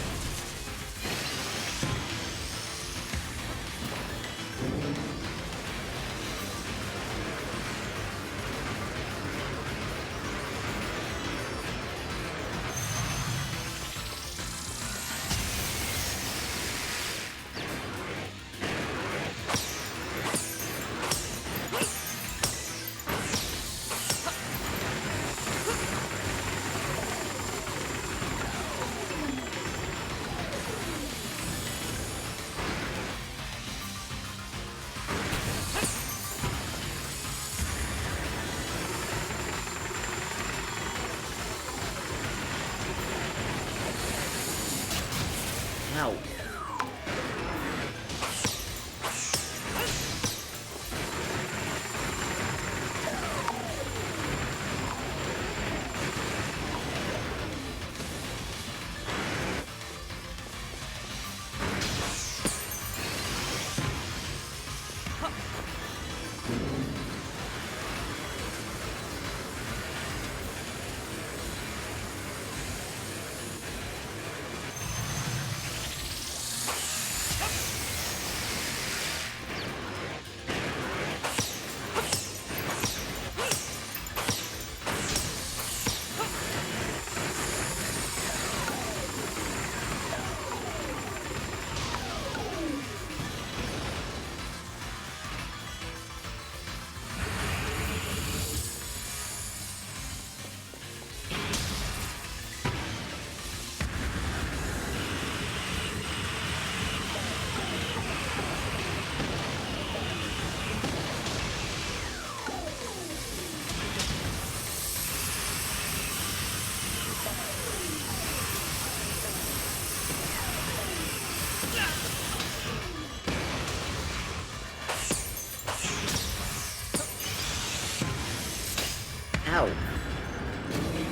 Speaker 1: Ow!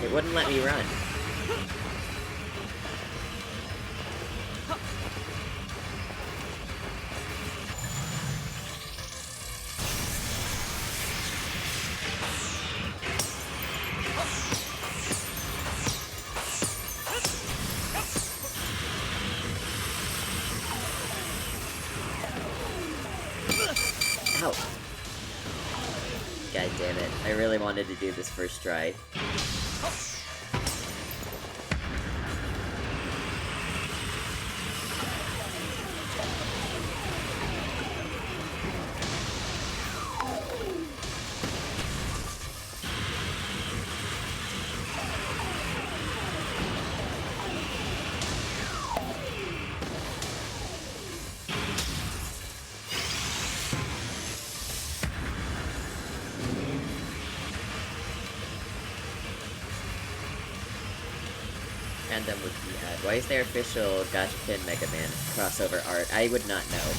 Speaker 1: It wouldn't let me run. Ow! God damn it. I really wanted to do this first try. Fandom would be had. Why is there official Gacha Pin Mega Man crossover art? I would not know.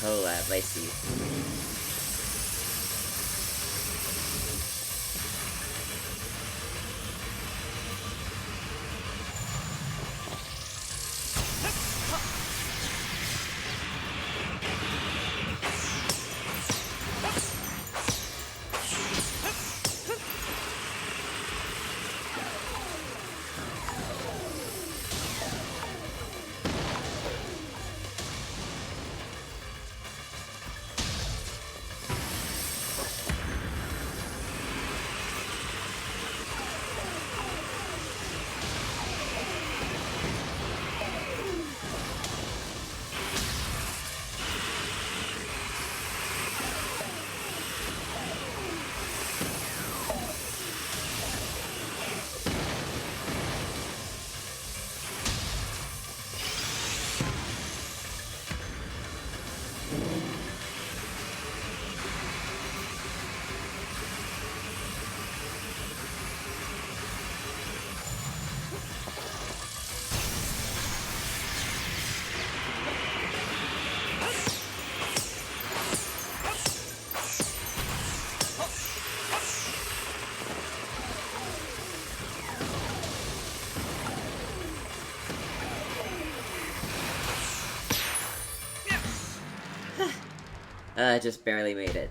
Speaker 1: Collab, I see. Just barely made it.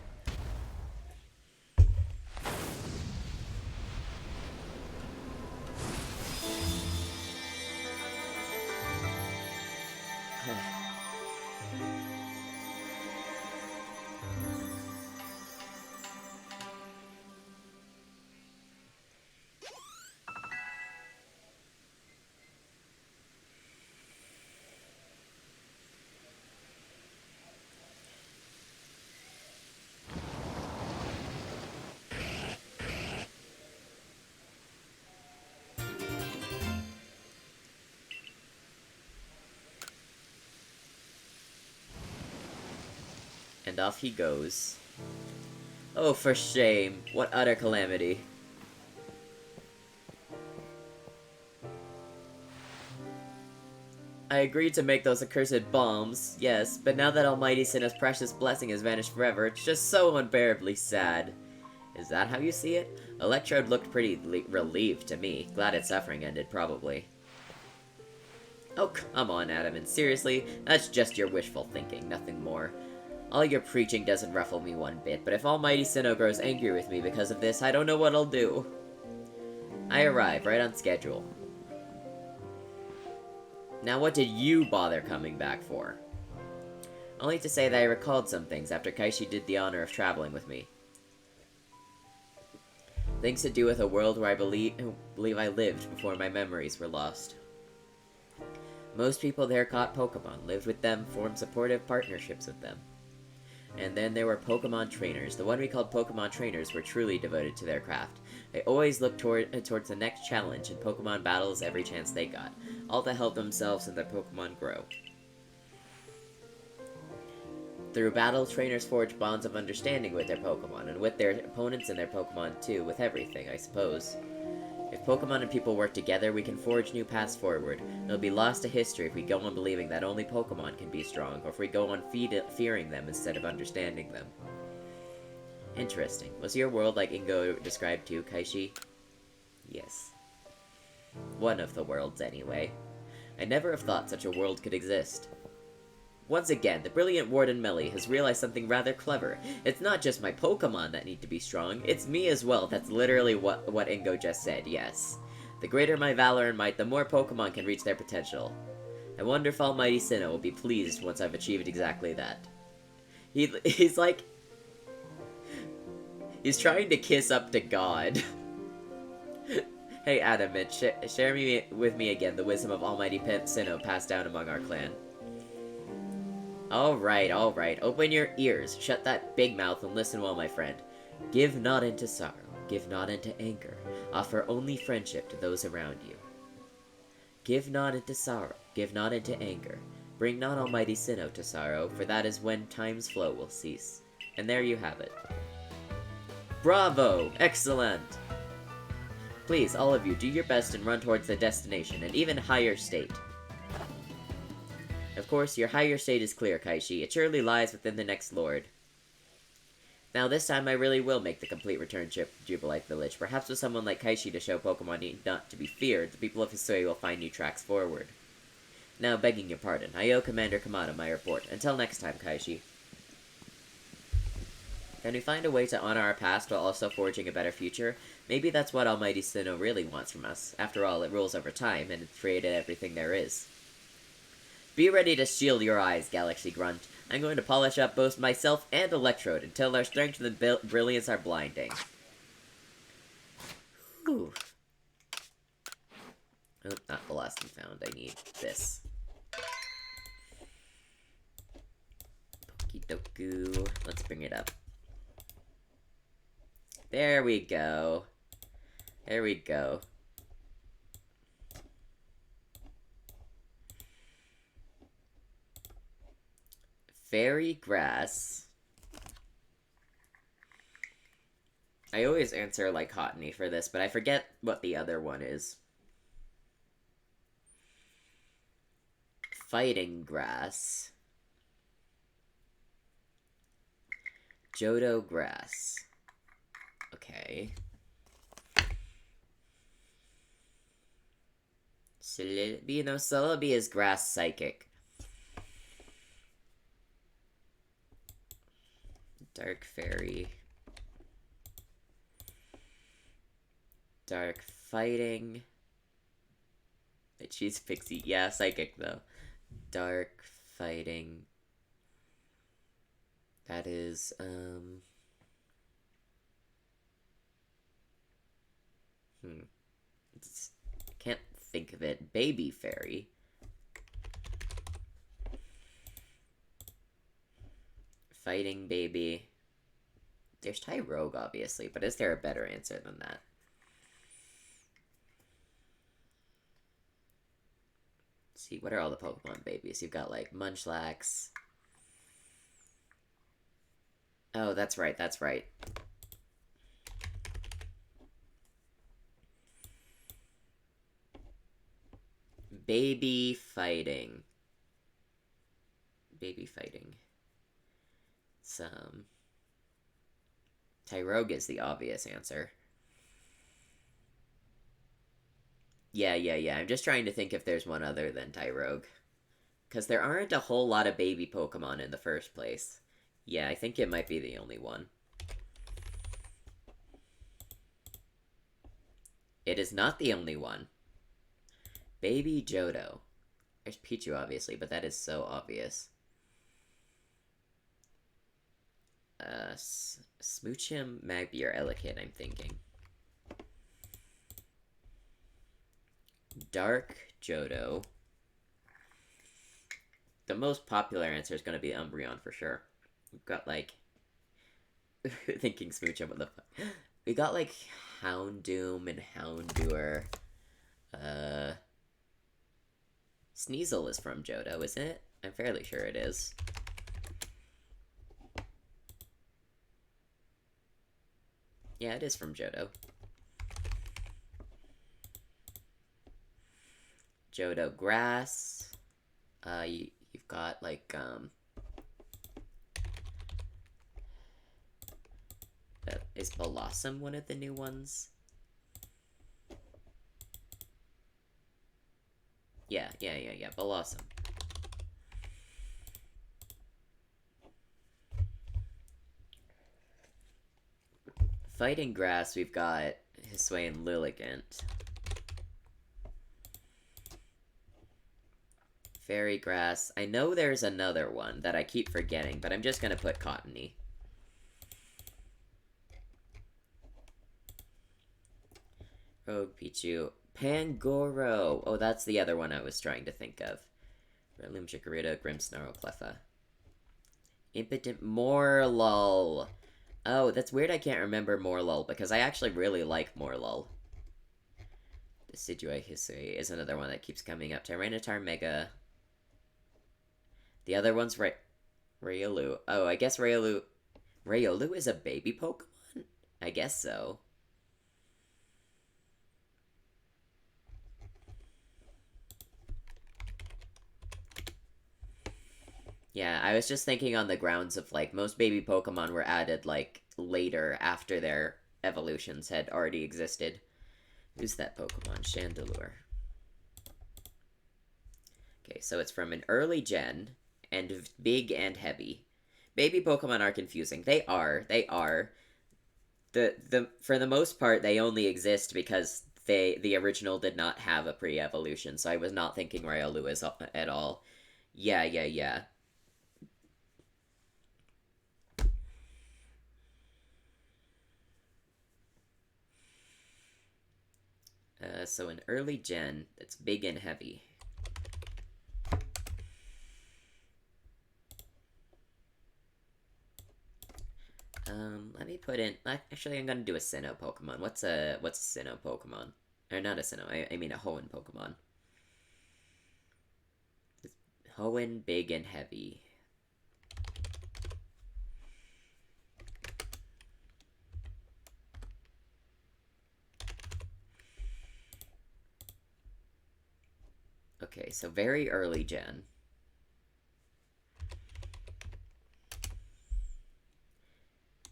Speaker 1: And off he goes. Oh, for shame. What utter calamity. I agreed to make those accursed bombs, yes, but now that Almighty Sinnoh's precious blessing has vanished forever, it's just so unbearably sad. Is that how you see it? Electrode looked pretty relieved to me. Glad its suffering ended, probably. Oh, come on, Adamant. Seriously? That's just your wishful thinking, nothing more. All your preaching doesn't ruffle me one bit, but if Almighty Sinnoh grows angry with me because of this, I don't know what I'll do. I arrive, right on schedule. Now what did you bother coming back for? Only to say that I recalled some things after Kaishi did the honor of traveling with me. Things to do with a world where I believe I lived before my memories were lost. Most people there caught Pokemon, lived with them, formed supportive partnerships with them. And then there were Pokemon trainers. The one we called Pokemon trainers were truly devoted to their craft. They always looked towards the next challenge in Pokemon battles every chance they got, all to help themselves and their Pokemon grow. Through battle, trainers forged bonds of understanding with their Pokemon, and with their opponents and their Pokemon too, with everything, I suppose. If Pokemon and people work together, we can forge new paths forward. It'll be lost to history if we go on believing that only Pokemon can be strong, or if we go on fearing them instead of understanding them. Interesting. Was your world like Ingo described too, Kaishi? Yes. One of the worlds, anyway. I never have thought such a world could exist. Once again, the brilliant Warden Melly has realized something rather clever. It's not just my Pokemon that need to be strong, it's me as well. That's literally what Ingo just said, yes. The greater my valor and might, the more Pokemon can reach their potential. I wonder if Almighty Sinnoh will be pleased once I've achieved exactly that. He's like... He's trying to kiss up to God. Hey Adamant, share with me again the wisdom of Almighty Sinnoh passed down among our clan. Alright, open your ears, shut that big mouth and listen well, my friend. Give not into sorrow, give not into anger, offer only friendship to those around you. Give not into sorrow, give not into anger, bring not Almighty Sinnoh to sorrow, for that is when time's flow will cease. And there you have it. Bravo! Excellent! Please, all of you, do your best and run towards the destination, an even higher state. Of course, your higher state is clear, Kaishi. It surely lies within the next lord. Now, this time I really will make the complete return trip to Jubilite Village. Perhaps with someone like Kaishi to show Pokemon need not to be feared, the people of Hisui will find new tracks forward. Now, begging your pardon, I owe Commander Kamada my report. Until next time, Kaishi. Can we find a way to honor our past while also forging a better future? Maybe that's what Almighty Sinnoh really wants from us. After all, it rules over time, and it's created everything there is. Be ready to shield your eyes, Galaxy Grunt. I'm going to polish up both myself and Electrode until our strength and brilliance are blinding. Whew. Oh, not the last and found. I need this. Pokidoku. Let's bring it up. There we go. There we go. Fairy Grass. I always answer like Hotany for this, but I forget what the other one is. Fighting Grass. Johto Grass. Okay. Celebi, no, Celebi is Grass Psychic. Dark Fairy. Dark Fighting. She's Pixie. Yeah, Psychic, though. Dark Fighting. That is, can't think of it. Baby Fairy. Fighting Baby. There's Tyrogue, obviously, but is there a better answer than that? Let's see, what are all the Pokemon babies? You've got, like, Munchlax. Oh, that's right, that's right. Baby Fighting. Baby Fighting. Tyrogue is the obvious answer. Yeah. I'm just trying to think if there's one other than Tyrogue. Because there aren't a whole lot of baby Pokemon in the first place. Yeah, I think it might be the only one. It is not the only one. Baby Johto. There's Pichu, obviously, but that is so obvious. Smoochum, Magby, or Elekid, I'm thinking. Dark Johto. The most popular answer is going to be Umbreon for sure. We've got like thinking Smoochum, what the fuck? We got like Houndoom and Houndour. Sneasel is from Johto, isn't it? I'm fairly sure it is. Yeah, it is from Johto. Johto Grass. You've got like is Blossom one of the new ones? Yeah, Blossom. Fighting Grass, we've got Hisuian Lilligant. Fairy Grass. I know there's another one that I keep forgetting, but I'm just gonna put Cottony. Rogue Pichu. Pangoro! Oh, that's the other one I was trying to think of. Breloom, Chikorita, Grimmsnarl, Cleffa. Impotent Morlul. Oh, that's weird I can't remember Morlul, because I actually really like Morlul. Decidueye Hisui is another one that keeps coming up. Tyranitar Mega. The other one's Riolu. Oh, I guess Riolu is a baby Pokemon? I guess so. Yeah, I was just thinking on the grounds of, like, most baby Pokemon were added, like, later after their evolutions had already existed. Who's that Pokemon? Chandelure. Okay, so it's from an early gen, and big and heavy. Baby Pokemon are confusing. They are. For the most part, they only exist because the original did not have a pre-evolution, so I was not thinking Riolu at all. Yeah. So an early gen that's big and heavy. Let me put in. Actually, I'm gonna do a Sinnoh Pokemon. What's a Sinnoh Pokemon? Or not a Sinnoh. I mean a Hoenn Pokemon. Hoenn, big and heavy. Okay, so very early gen.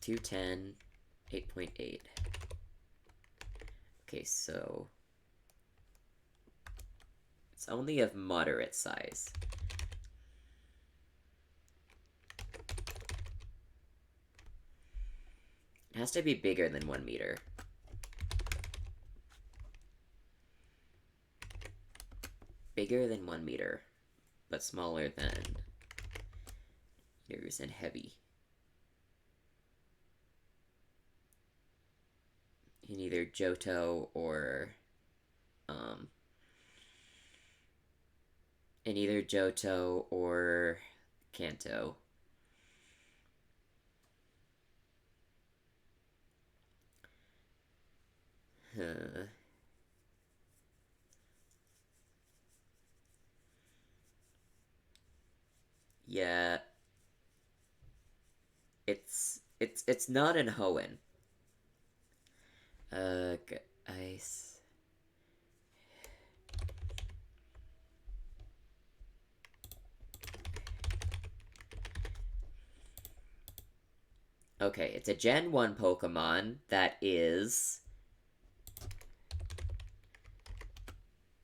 Speaker 1: $210, 8.8. Okay, so it's only of moderate size. It has to be bigger than 1 meter. Bigger than 1 meter, but smaller than meters and heavy. In either Johto or Kanto. Huh. Yeah. It's not in Hoenn. Ice. Okay, it's a Gen 1 Pokemon that is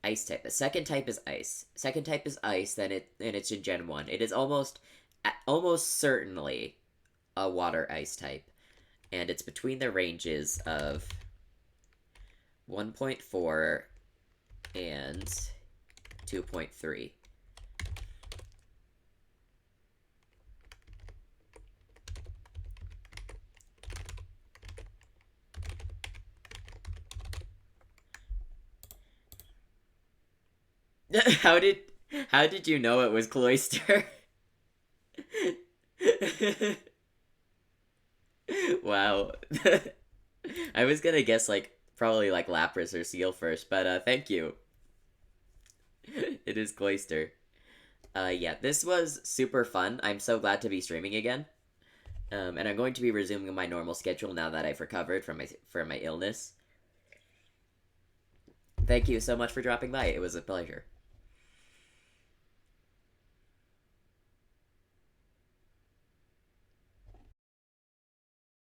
Speaker 1: Ice type. The second type is Ice. Second type is Ice, then it's in Gen 1. It is almost certainly a Water Ice type. And it's between the ranges of 1.4 and 2.3. How did how did you know it was Cloyster? Wow. I was gonna guess like probably like Lapras or Seal first, but thank you. It is Cloyster. Yeah, this was super fun. I'm so glad to be streaming again. And I'm going to be resuming my normal schedule now that I've recovered from my illness. Thank you so much for dropping by. It was a pleasure.